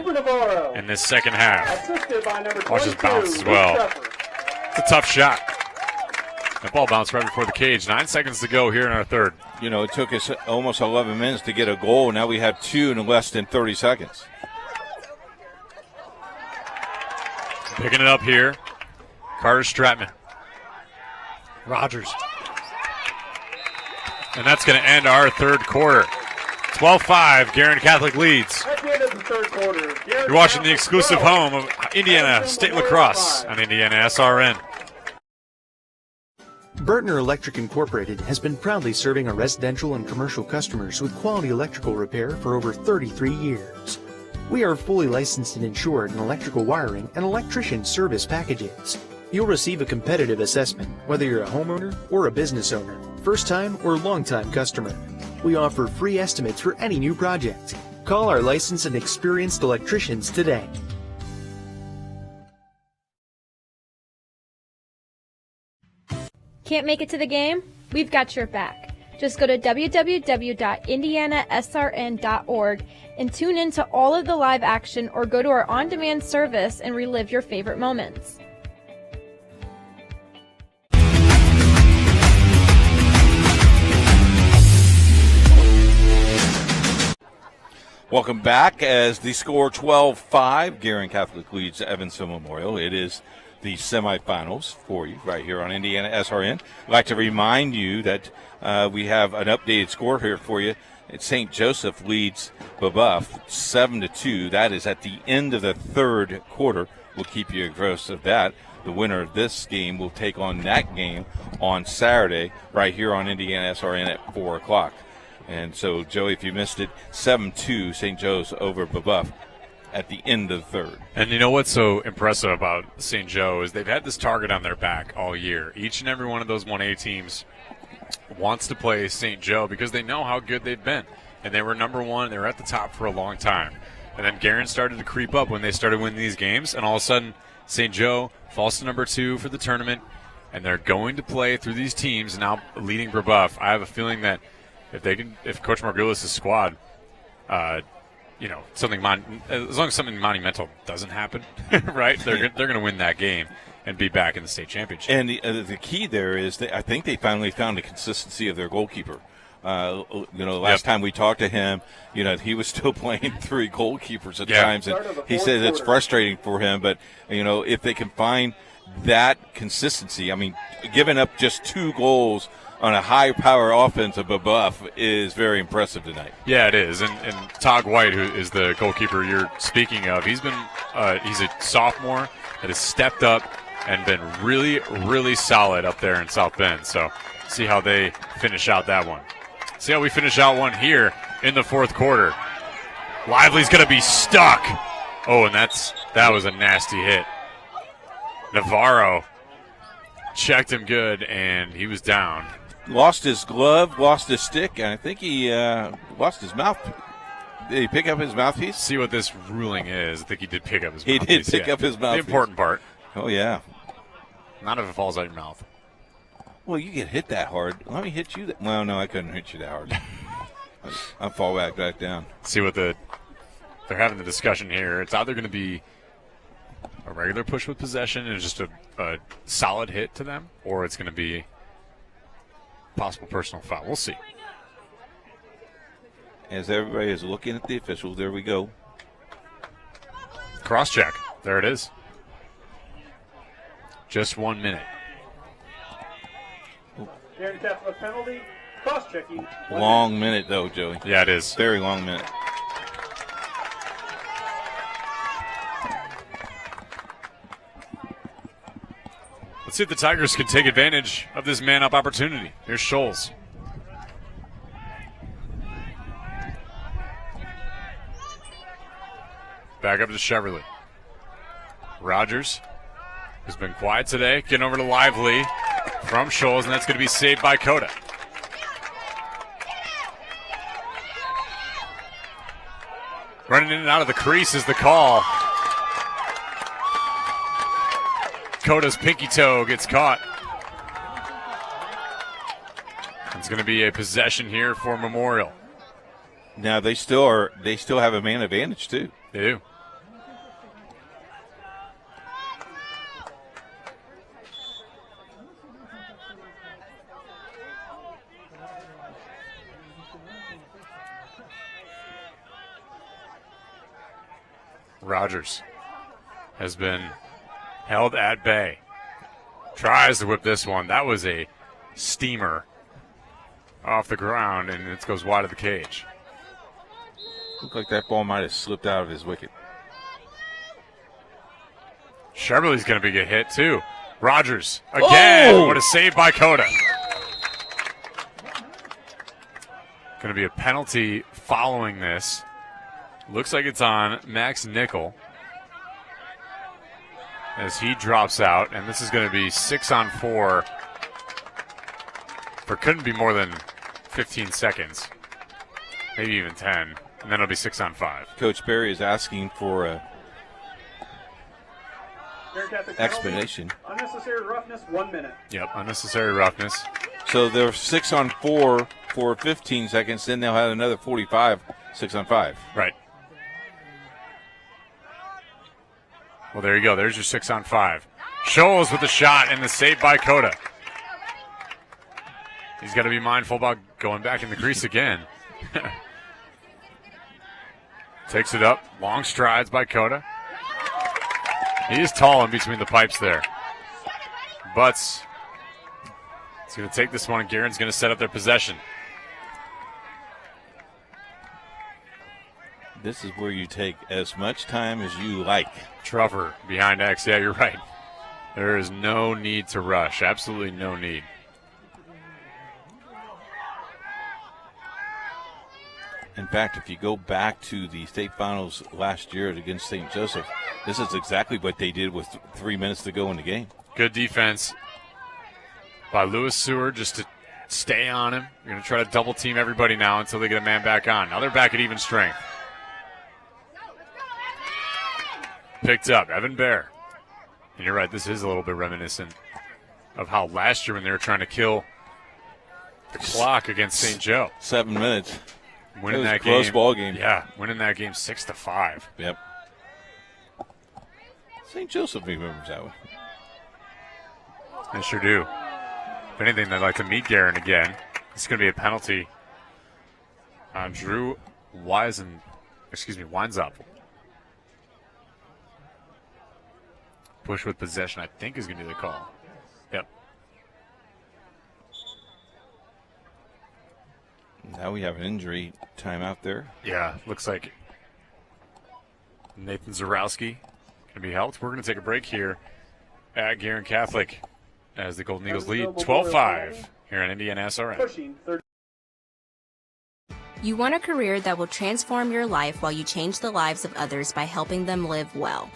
S19: in this second half. Watch his bounce as well. It's a tough shot. That ball bounced right before the cage. 9 seconds to go here in our third.
S20: You know, it took us almost 11 minutes to get a goal. Now we have 2 in less than 30 seconds.
S19: Picking it up here, Carter Stratman. Rogers. And that's going to end our third quarter. 12-5, Guerin Catholic leads.
S21: At the end of the third quarter,
S19: You're watching the exclusive home of Indiana State Lacrosse on IndianaSRN.
S10: Burtner Electric Incorporated has been proudly serving our residential and commercial customers with quality electrical repair for over 33 years. We are fully licensed and insured in electrical wiring and electrician service packages. You'll receive a competitive assessment, whether you're a homeowner or a business owner, first-time or long-time customer. We offer free estimates for any new project. Call our licensed and experienced electricians today.
S1: Can't make it to the game? We've got your back. Just go to www.indianasrn.org and tune in to all of the live action or go to our on-demand service and relive your favorite moments.
S20: Welcome back as the score 12-5. Guerin Catholic leads Evansville Memorial. It is the semifinals for you right here on IndianaSRN. I'd like to remind you that we have an updated score here for you. St. Joseph leads Babuff 7-2. That is at the end of the third quarter. We'll keep you abreast of that. The winner of this game will take on that game on Saturday right here on IndianaSRN at 4 o'clock. And so, Joey, if you missed it, 7-2 St. Joe's over Babuff at the end of the third.
S19: And you know what's so impressive about St. Joe is they've had this target on their back all year. Each and every one of those 1A teams wants to play St. Joe because they know how good they've been. And they were number one. They were at the top for a long time. And then Guerin started to creep up when they started winning these games. And all of a sudden, St. Joe falls to number 2 for the tournament. And they're going to play through these teams now leading Babuff. I have a feeling that if Coach Margulis' squad, something as long as something monumental doesn't happen, right? They're going to win that game and be back in the state championship.
S20: And the key there is I think they finally found the consistency of their goalkeeper. Last time we talked to him, he was still playing 3 goalkeepers at times, and he said it's frustrating for him. But if they can find that consistency, I mean, giving up just 2 goals on a high-power offense of Babuff is very impressive tonight.
S19: Yeah, it is. And Todd White, who is the goalkeeper you're speaking of, he's a sophomore that has stepped up and been really, really solid up there in South Bend. So see how they finish out that one. See how we finish out one here in the fourth quarter. Lively's going to be stuck. Oh, and that was a nasty hit. Navarro checked him good, and he was down.
S20: Lost his glove, lost his stick, and I think he lost his mouth. Did he pick up his mouthpiece?
S19: See what this ruling is. I think he did pick up his mouthpiece.
S20: He did pick up his mouthpiece.
S19: The important part.
S20: Oh, yeah.
S19: Not if it falls out your mouth.
S20: Well, you get hit that hard. Let me hit you. Well, no, I couldn't hit you that hard. I'll fall back down.
S19: See what they're having the discussion here. It's either going to be a regular push with possession and just a solid hit to them, or it's going to be possible personal foul. We'll see.
S20: As everybody is looking at the officials, there we go.
S19: cross check. There it is. Just 1 minute.
S21: Guerin Catholic penalty, cross-checking.
S20: Long minute, though, Joey.
S19: Yeah, it is.
S20: Very long minute.
S19: Let's see if the Tigers can take advantage of this man-up opportunity. Here's Scholes. Back up to Cheverly. Rogers has been quiet today. Getting over to Lively from Scholes, and that's going to be saved by Coda. Running in and out of the crease is the call. Coda's pinky toe gets caught. It's going to be a possession here for Memorial.
S20: Now they still have a man advantage too.
S19: They do. Rogers has been held at bay. Tries to whip this one. That was a steamer off the ground, and it goes wide of the cage.
S20: Looked like that ball might have slipped out of his wicket.
S19: Cheverly's going to be a hit, too. Rogers, again,
S20: Oh!
S19: What a save by Coda. Going to be a penalty following this. Looks like it's on Max Nickel as he drops out, and this is going to be 6-on-4 for couldn't be more than 15 seconds, maybe even 10, and then it'll be 6-on-5.
S20: Coach Berry is asking for a explanation.
S21: Unnecessary roughness, 1 minute.
S19: Yep, unnecessary roughness.
S20: So they're 6-on-4 for 15 seconds, then they'll have another 45, 6-on-5.
S19: Right. Well, there you go. There's your 6-on-5. Scholes with the shot and the save by Coda. He's got to be mindful about going back in the crease again. Takes it up. Long strides by Coda. He is tall in between the pipes there. Butts is going to take this one, and Guerin's going to set up their possession.
S20: This is where you take as much time as you like.
S19: Truffer behind X. Yeah, you're right. There is no need to rush. Absolutely no need.
S20: In fact, if you go back to the state finals last year against St. Joseph, this is exactly what they did with 3 minutes to go in the game.
S19: Good defense by Lewis Seward just to stay on him. You're going to try to double team everybody now until they get a man back on. Now they're back at even strength. Picked up, Evan Bear. And you're right, this is a little bit reminiscent of how last year when they were trying to kill the clock against St. Joe.
S20: 7 minutes.
S19: Winning that
S20: close
S19: game.
S20: Ball game.
S19: Yeah, winning that game 6-5.
S20: Yep. St. Joseph remembers that one.
S19: They sure do. If anything, they'd like to meet Guerin again. It's going to be a penalty on Drew winds up. Push with possession, I think, is going to be the call. Yep.
S20: Now we have an injury timeout there.
S19: Yeah, looks like Nathan Zarowski can be helped. We're going to take a break here at Guerin Catholic as the Golden Eagles lead 12-5 here on IndianaSRN.
S11: You want a career that will transform your life while you change the lives of others by helping them live well.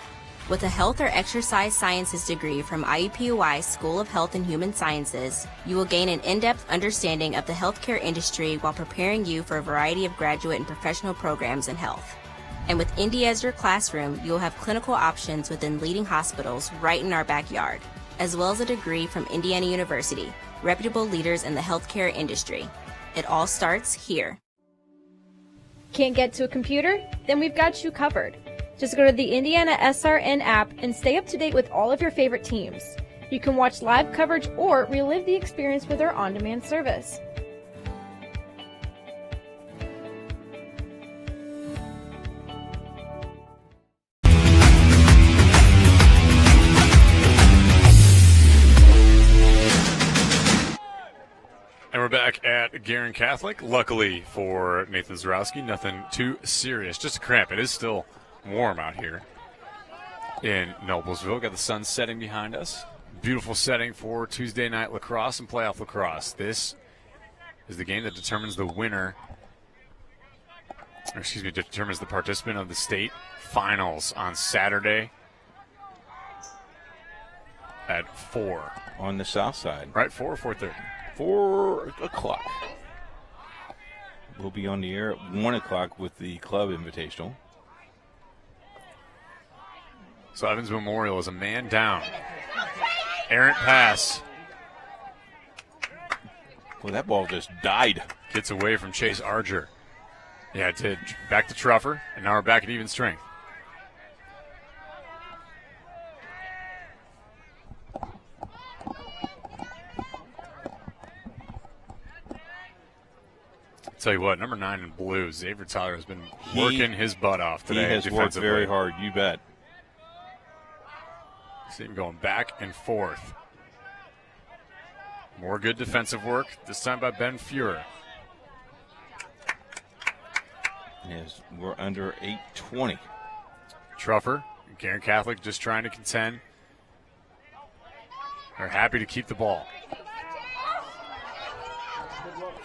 S11: With a health or exercise sciences degree from IUPUI School of Health and Human Sciences, you will gain an in-depth understanding of the healthcare industry while preparing you for a variety of graduate and professional programs in health. And with Indy as your classroom, you will have clinical options within leading hospitals right in our backyard, as well as a degree from Indiana University, reputable leaders in the healthcare industry. It all starts here.
S1: Can't get to a computer? Then we've got you covered. Just go to the IndianaSRN app and stay up to date with all of your favorite teams. You can watch live coverage or relive the experience with our on-demand service.
S19: And we're back at Guerin Catholic. Luckily for Nathan Zarowski, nothing too serious. Just a cramp. It is still warm out here in Noblesville. Got the sun setting behind us. Beautiful setting for Tuesday night lacrosse and playoff lacrosse. This is the game that determines the winner, or excuse me, determines the participant of the state finals on Saturday at 4.
S6: On the south side.
S19: Right, 4 or 4:30?
S6: 4 o'clock. We'll be on the air at 1 o'clock with the club invitational.
S19: So Evans Memorial is a man down. Errant pass.
S6: Well, that ball just died.
S19: Gets away from Chase Arger. Yeah, it did. Back to Truffer, and now we're back at even strength. Tell you what, number 9 in blue, Xavier Tyler, has been working his butt off today.
S6: He has worked very hard, you bet.
S19: See him going back and forth. More good defensive work, this time by Ben Fuhrer.
S6: Yes, we're under 8:20.
S19: Truffer, Guerin Catholic just trying to contend. They're happy to keep the ball.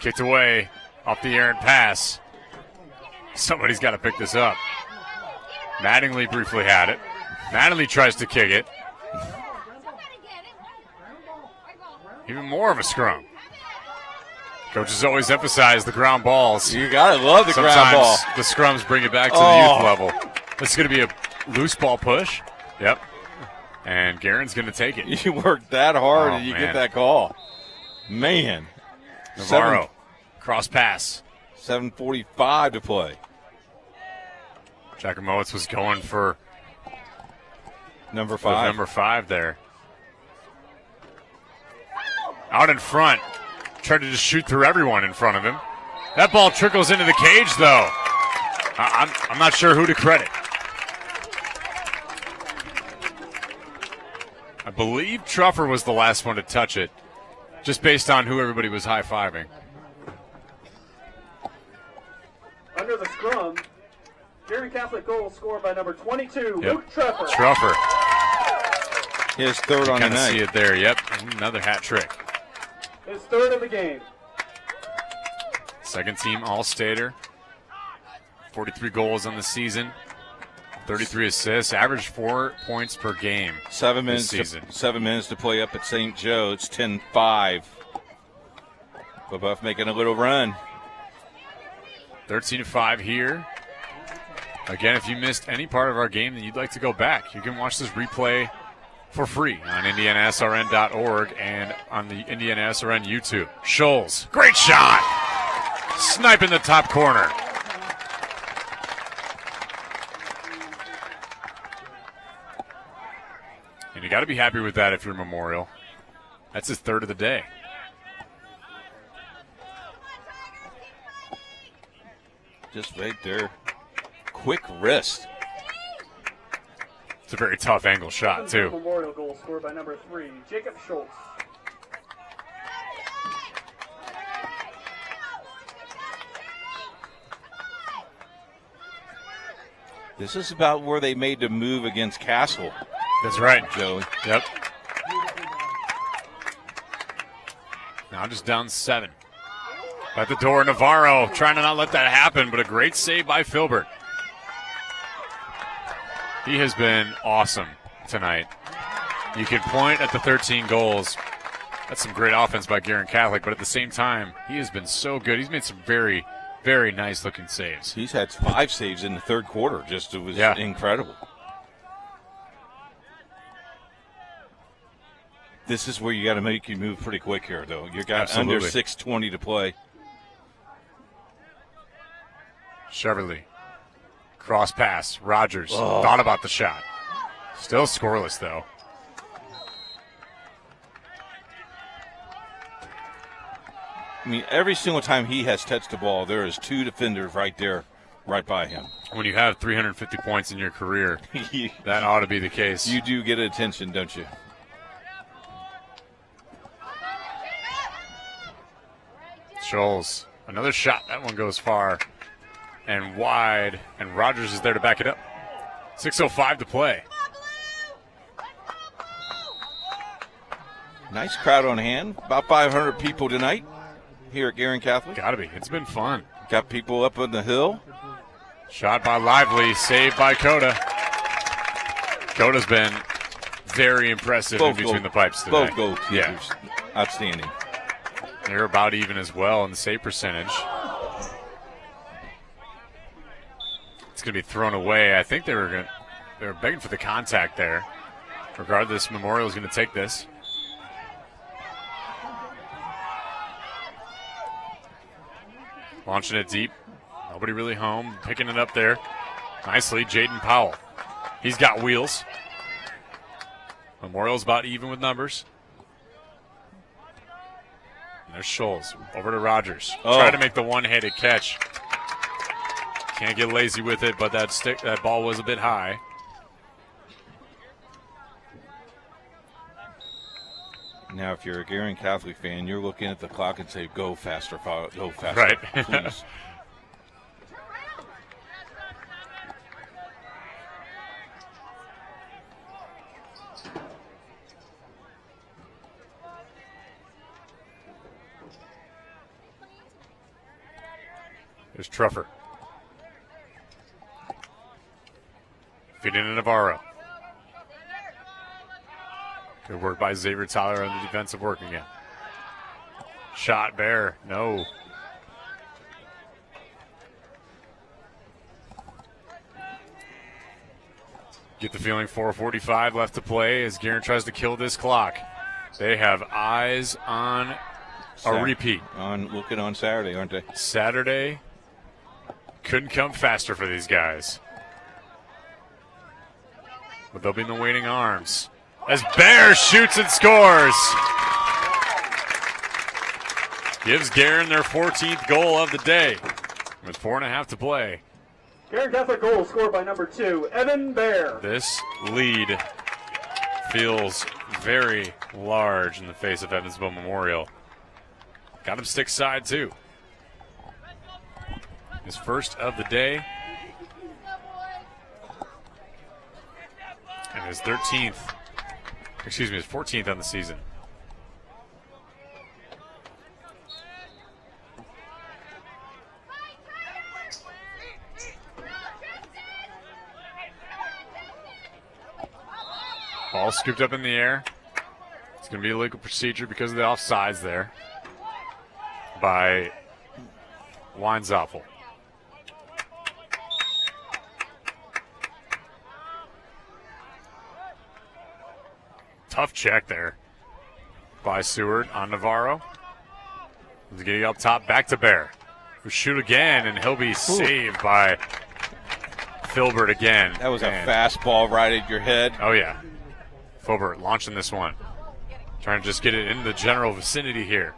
S19: Kicked away. Off the errant pass. Somebody's got to pick this up. Mattingly briefly had it. Mattingly tries to kick it. Even more of a scrum. Coaches always emphasize the ground balls.
S6: You got to love the
S19: Sometimes
S6: ground ball.
S19: The scrums bring it back to the youth level. It's going to be a loose ball push. Yep. And Guerin's going to take it.
S6: You worked that hard and you get that call. Man.
S19: Navarro. Cross pass.
S6: 7:45 to play.
S19: Jacomowitz was going for
S6: number 5.
S19: Number 5 there. Out in front. Tried to just shoot through everyone in front of him. That ball trickles into the cage, though. I'm not sure who to credit. I believe Truffer was the last one to touch it, just based on who everybody was high-fiving.
S21: Under the scrum, Guerin Catholic goal scored by number 22, Luke Truffer.
S19: Truffer.
S6: His third on the night.
S19: See it there, yep. Another hat trick.
S21: His third of the game.
S19: Second team All-Stater. 43 goals on the season. 33 assists. Average 4 points per game.
S6: 7 minutes.
S19: Season.
S6: 7 minutes to play up at St. Joe. It's 10-5. LaBeouf making a little run.
S19: 13-5 here. Again, if you missed any part of our game and you'd like to go back, you can watch this replay for free on IndianaSRN.org and on the IndianaSRN YouTube. Scholes, great shot! Snipe in the top corner. And you got to be happy with that if you're Memorial. That's his third of the day.
S6: Just right there. Quick wrist.
S19: It's a very tough angle shot, too.
S21: Memorial goal scored by number 3, Jacob Schultz.
S6: This is about where they made the move against Castle.
S19: That's right.
S6: Joey.
S19: Yep. Now just down 7. At the door, Navarro trying to not let that happen, but a great save by Filbert. He has been awesome tonight. You can point at the 13 goals. That's some great offense by Guerin Catholic, but at the same time, he has been so good. He's made some very, very nice-looking saves.
S6: He's had 5 saves in the third quarter. It was incredible. This is where you got to make you move pretty quick here, though. You got under 6:20 to play.
S19: Cheverly. Cross pass. Rogers thought about the shot. Still scoreless, though.
S6: I mean, every single time he has touched the ball, there is 2 defenders right there, right by him.
S19: When you have 350 points in your career, that ought to be the case.
S6: You do get attention, don't you?
S19: Scholes, another shot. That one goes far and wide, and Rogers is there to back it up. 6:05 to play.
S20: Nice crowd on hand. About 500 people tonight here at Guerin Catholic.
S19: Gotta be. It's been fun.
S20: Got people up on the hill.
S19: Shot by Lively, saved by Coda. Coda's been very impressive in between the pipes today.
S20: Both goalkeepers.
S19: Yeah.
S20: Outstanding.
S19: They're about even as well in the save percentage. It's going to be thrown away. I think they were begging for the contact there. Regardless, Memorial is going to take this. Launching it deep. Nobody really home. Picking it up there nicely. Jaden Powell. He's got wheels. Memorial's about even with numbers. And there's Scholes. Over to Rogers. Try to make the one-handed catch. Can't get lazy with it, but that ball was a bit high.
S20: Now, if you're a Guerin Catholic fan, you're looking at the clock and say, go faster, go faster,
S19: right.
S20: Please.
S19: There's Truffer. Feeding to Navarro. Good work by Xavier Tyler on the defensive work again. Shot Bear. No. Get the feeling 4:45 left to play as Guerin tries to kill this clock. They have eyes on a repeat.
S20: Looking on Saturday, aren't they?
S19: Saturday couldn't come faster for these guys. But they'll be in the waiting arms. As Bear shoots and scores. Gives Guerin their 14th goal of the day with 4.5 to play.
S21: Guerin Catholic goal scored by number 2, Evan Bear.
S19: This lead feels very large in the face of Evansville Memorial. Got him stick side too. His first of the day. And his 14th on the season. Ball scooped up in the air. It's going to be a legal procedure because of the offsides there by Weinzoffel. Tough check there by Seward on Navarro. He's getting up top, back to Bear, who shoot again, and he'll be saved by Filbert again.
S20: That was a fastball right at your head.
S19: Oh, yeah. Filbert launching this one. Trying to just get it in the general vicinity here.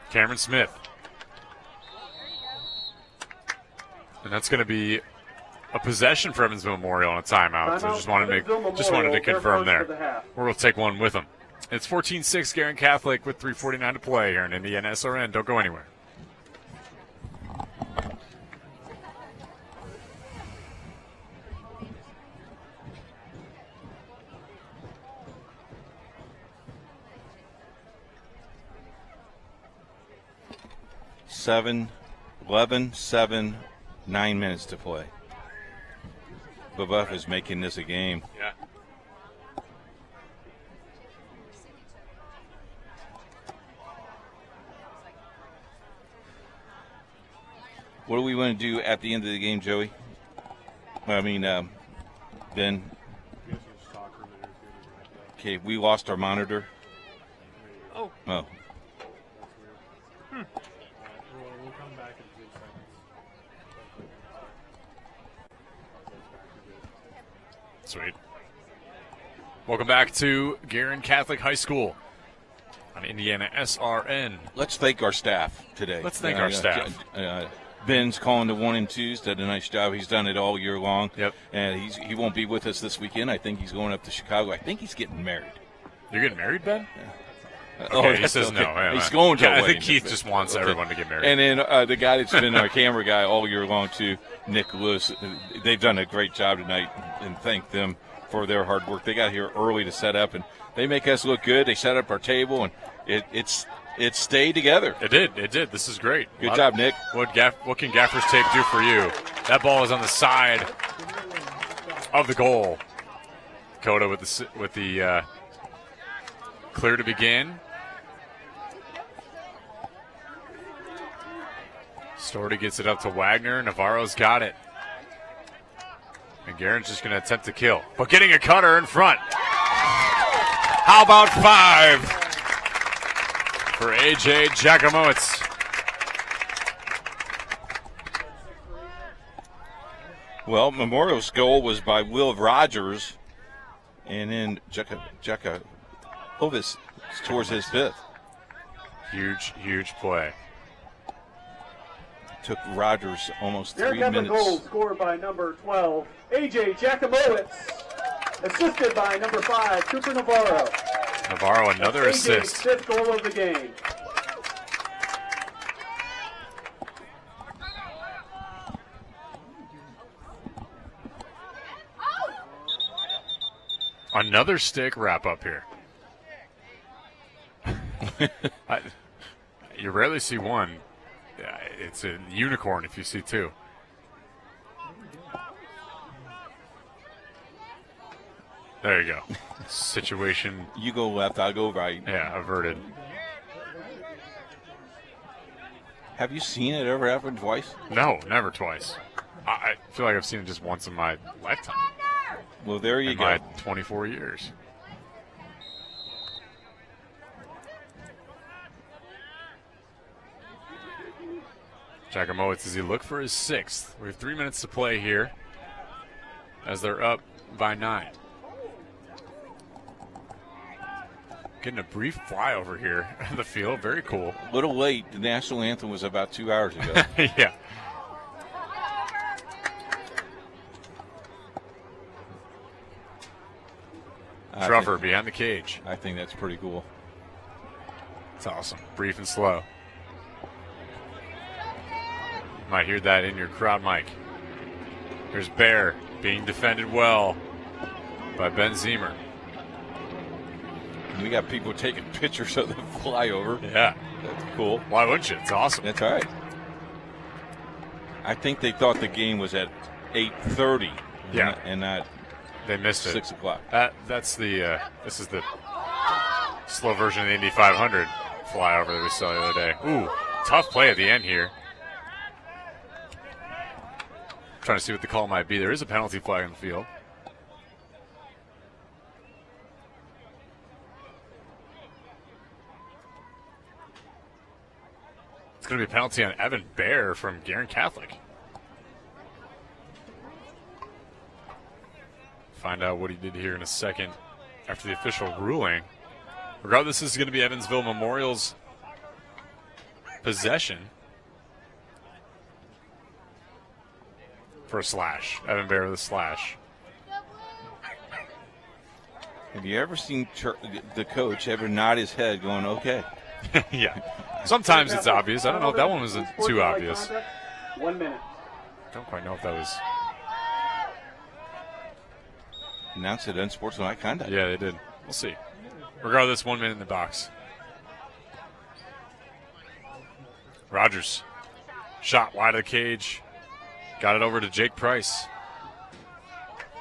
S19: Cameron Smith. And that's going to be a possession for Evansville Memorial on a timeout. So just wanted to confirm there. We'll take one with them. It's 14-6 Guerin Catholic with 3:49 to play here in IndianaSRN. Don't go anywhere.
S20: Seven, 11, 7, 9 minutes to play. Babuff is making this a game.
S19: Yeah.
S20: What do we want to do at the end of the game, Joey? I mean, Ben. Okay, we lost our monitor.
S5: Oh.
S20: Oh.
S5: We'll come back in 3 seconds.
S19: Sweet. Welcome back to Guerin Catholic High School on IndianaSRN.
S20: Let's thank our staff today.
S19: Let's thank our staff.
S20: Ben's calling the 1 and 2s. Did a nice job. He's done it all year long.
S19: Yep.
S20: And he won't be with us this weekend. I think he's going up to Chicago. I think he's getting married.
S19: You're getting married, Ben?
S20: Yeah.
S19: Okay, he says no. Yeah,
S20: he's going to.
S19: I think Keith just wants everyone to get married.
S20: And then the guy that's been our camera guy all year long too, Nick Lewis. They've done a great job tonight, and thank them for their hard work. They got here early to set up, and they make us look good. They set up our table, and it stayed together.
S19: It did. This is great.
S20: Good job, Nick.
S19: What can Gaffer's Tape do for you? That ball is on the side of the goal. Coda with the clear to begin. Storty gets it up to Wagner. Navarro's got it. And Guerin's just going to attempt to kill. But getting a cutter in front. How about 5 for A.J. Giacomowitz?
S20: Well, Memorial's goal was by Will Rogers, and then Giacomowitz towards his 5th.
S19: Huge play.
S20: Took Rogers almost 3
S21: There
S20: minutes.
S21: comes a goal scored by number 12, A.J. Giacomowitz, assisted by number 5, Cooper Navarro.
S19: Navarro, another
S21: That's AJ's
S19: assist.
S21: 5th goal of the game.
S19: Another stick wrap up here. You rarely see one. It's a unicorn if you see 2. There you go. Situation.
S20: You go left, I'll go right.
S19: Yeah, averted.
S20: Have you seen it ever happen twice?
S19: No, never twice. I feel like I've seen it just once in my lifetime.
S20: Well, there you
S19: in
S20: go.
S19: My 24 years. Giacomowitz, does he look for his 6th? We have 3 minutes to play here as they're up by 9. Getting a brief flyover here in the field. Very cool.
S20: A little late. The national anthem was about 2 hours ago.
S19: Yeah. Truffer behind the cage.
S20: I think that's pretty cool.
S19: It's awesome. Brief and slow. Might hear that in your crowd mic. There's Bear being defended well by Ben Zemer.
S20: And we got people taking pictures of the flyover.
S19: Yeah.
S20: That's cool.
S19: Why wouldn't you? It's awesome.
S20: That's all right. I think they thought the game was at 8:30.
S19: Yeah.
S20: And not
S19: they missed it.
S20: 6 o'clock.
S19: That's the this is the slow version of the Indy 500 flyover that we saw the other day. Ooh, tough play at the end here. Trying to see what the call might be. There is a penalty flag on the field. It's going to be a penalty on Evan Bear from Guerin Catholic. Find out what he did here in a second after the official ruling. Regardless, this is going to be Evansville Memorial's possession for a slash. Evan Bear with a slash.
S20: Have you ever seen the coach ever nod his head going, okay?
S19: Yeah. Sometimes it's obvious. I don't know if that one was too obvious.
S21: 1 minute.
S19: Don't quite know if that was.
S20: Announced it unsportsmanlike conduct.
S19: Yeah, they did. We'll see. Regardless, 1 minute in the box. Rogers. Shot wide of the cage. Got it over to Jake Price.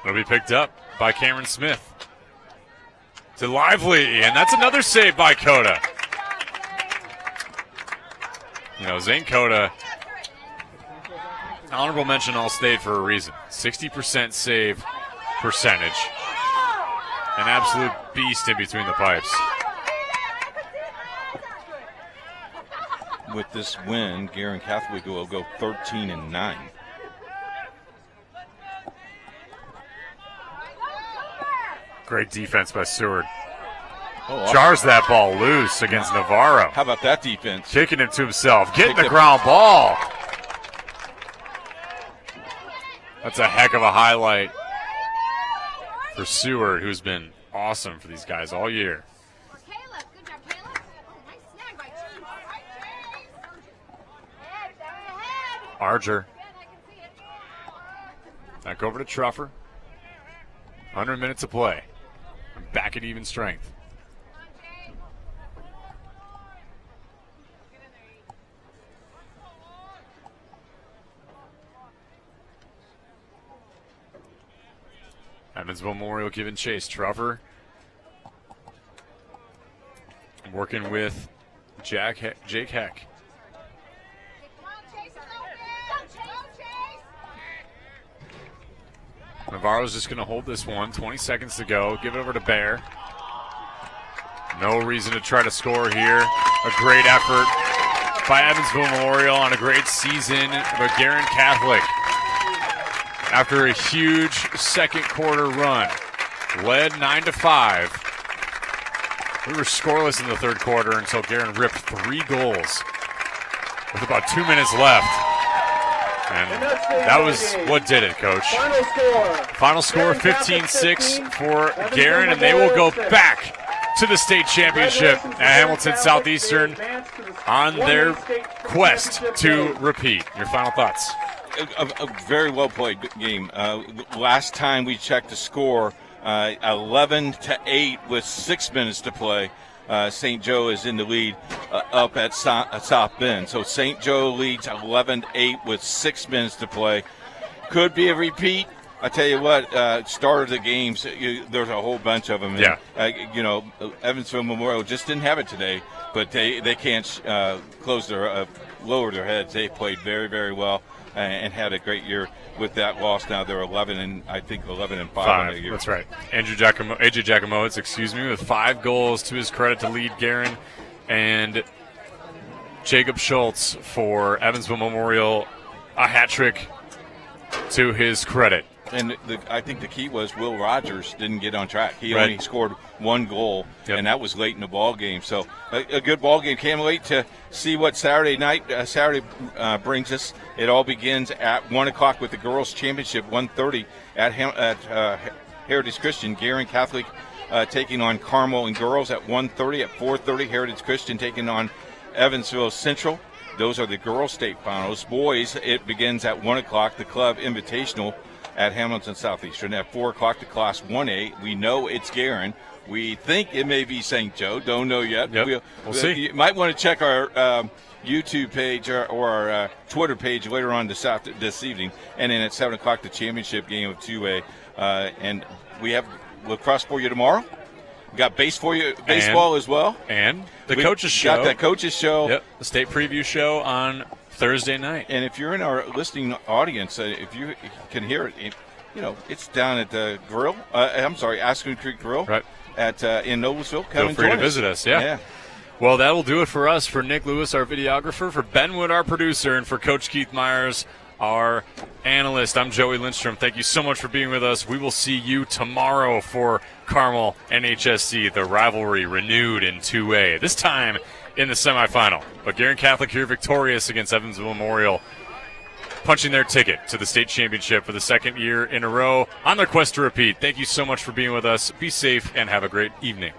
S19: It'll be picked up by Cameron Smith. To Lively, and that's another save by Coda. You know, Zane Coda, honorable mention All-State for a reason. 60% save percentage. An absolute beast in between the pipes.
S20: With this win, Guerin Catholic will go 13-9.
S19: Great defense by Seward. Jars that ball loose against Navarro.
S20: How about that defense?
S19: Kicking him to himself. Getting the ground ball. That's a heck of a highlight for Seward, who's been awesome for these guys all year. Arger. Back over to Truffer. 100 minutes of play. Back at even strength. Evansville Memorial giving chase. Truffer working with Jake Heck. Navarro's just going to hold this one. 20 seconds to go. Give it over to Bear. No reason to try to score here. A great effort by Evansville Memorial on a great season. But Guerin Catholic, after a huge second quarter run, led 9-5. We were scoreless in the third quarter until Guerin ripped 3 goals with about 2 minutes left. And that was what did it, Coach. Final score 15-6 for Guerin, and they will go back to the state championship at Hamilton Southeastern on their quest to repeat. Your final thoughts?
S20: A very well played game. Last time we checked the score, 11-8 with 6 minutes to play. St. Joe is in the lead up at South Bend. So St. Joe leads 11-8 with 6 minutes to play. Could be a repeat. I tell you what, start of the games, there's a whole bunch of them.
S19: Yeah.
S20: Evansville Memorial just didn't have it today, but they can't lower their heads. They played very, very well and had a great year. With that loss, now they're 11 and 5 on the year.
S19: That's right. AJ Giacomowitz, with 5 goals to his credit to lead Guerin, and Jacob Schultz for Evansville Memorial, a hat trick to his credit.
S20: And I think the key was Will Rogers didn't get on track. He only scored 1 goal, and that was late in the ball game. So a good ball game. Can't wait to see what Saturday brings us. It all begins at 1 o'clock with the girls' championship, 1:30 at Heritage Christian. Guerin Catholic taking on Carmel, and girls at 1:30. At 4:30, Heritage Christian taking on Evansville Central. Those are the girls' state finals. Boys, it begins at 1 o'clock, the club invitational at Hamilton Southeastern. At 4 o'clock, the Class 1A. We know it's Guerin. We think it may be St. Joe. Don't know yet.
S19: We'll see.
S20: You might want to check our YouTube page or our Twitter page later on this evening. And then at 7 o'clock, the championship game of 2A. And we have lacrosse for you tomorrow. We got baseball as well.
S19: And the coaches show.
S20: Got that coaches show.
S19: Yep, the state preview show on Thursday night.
S20: And if you're in our listening audience, if you can hear it, it's down at the grill. Aspen Creek Grill.
S19: Right.
S20: In Noblesville.
S19: Feel free to visit us. Yeah. Well, that will do it for us. For Nick Lewis, our videographer, for Ben Wood, our producer, and for Coach Keith Myers, our analyst, I'm Joey Lindstrom. Thank you so much for being with us. We will see you tomorrow for Carmel and HSC, the rivalry renewed in 2A, this time in the semifinal. But Guerin Catholic here victorious against Evansville Memorial, punching their ticket to the state championship for the 2nd year in a row on their quest to repeat. Thank you so much for being with us. Be safe and have a great evening.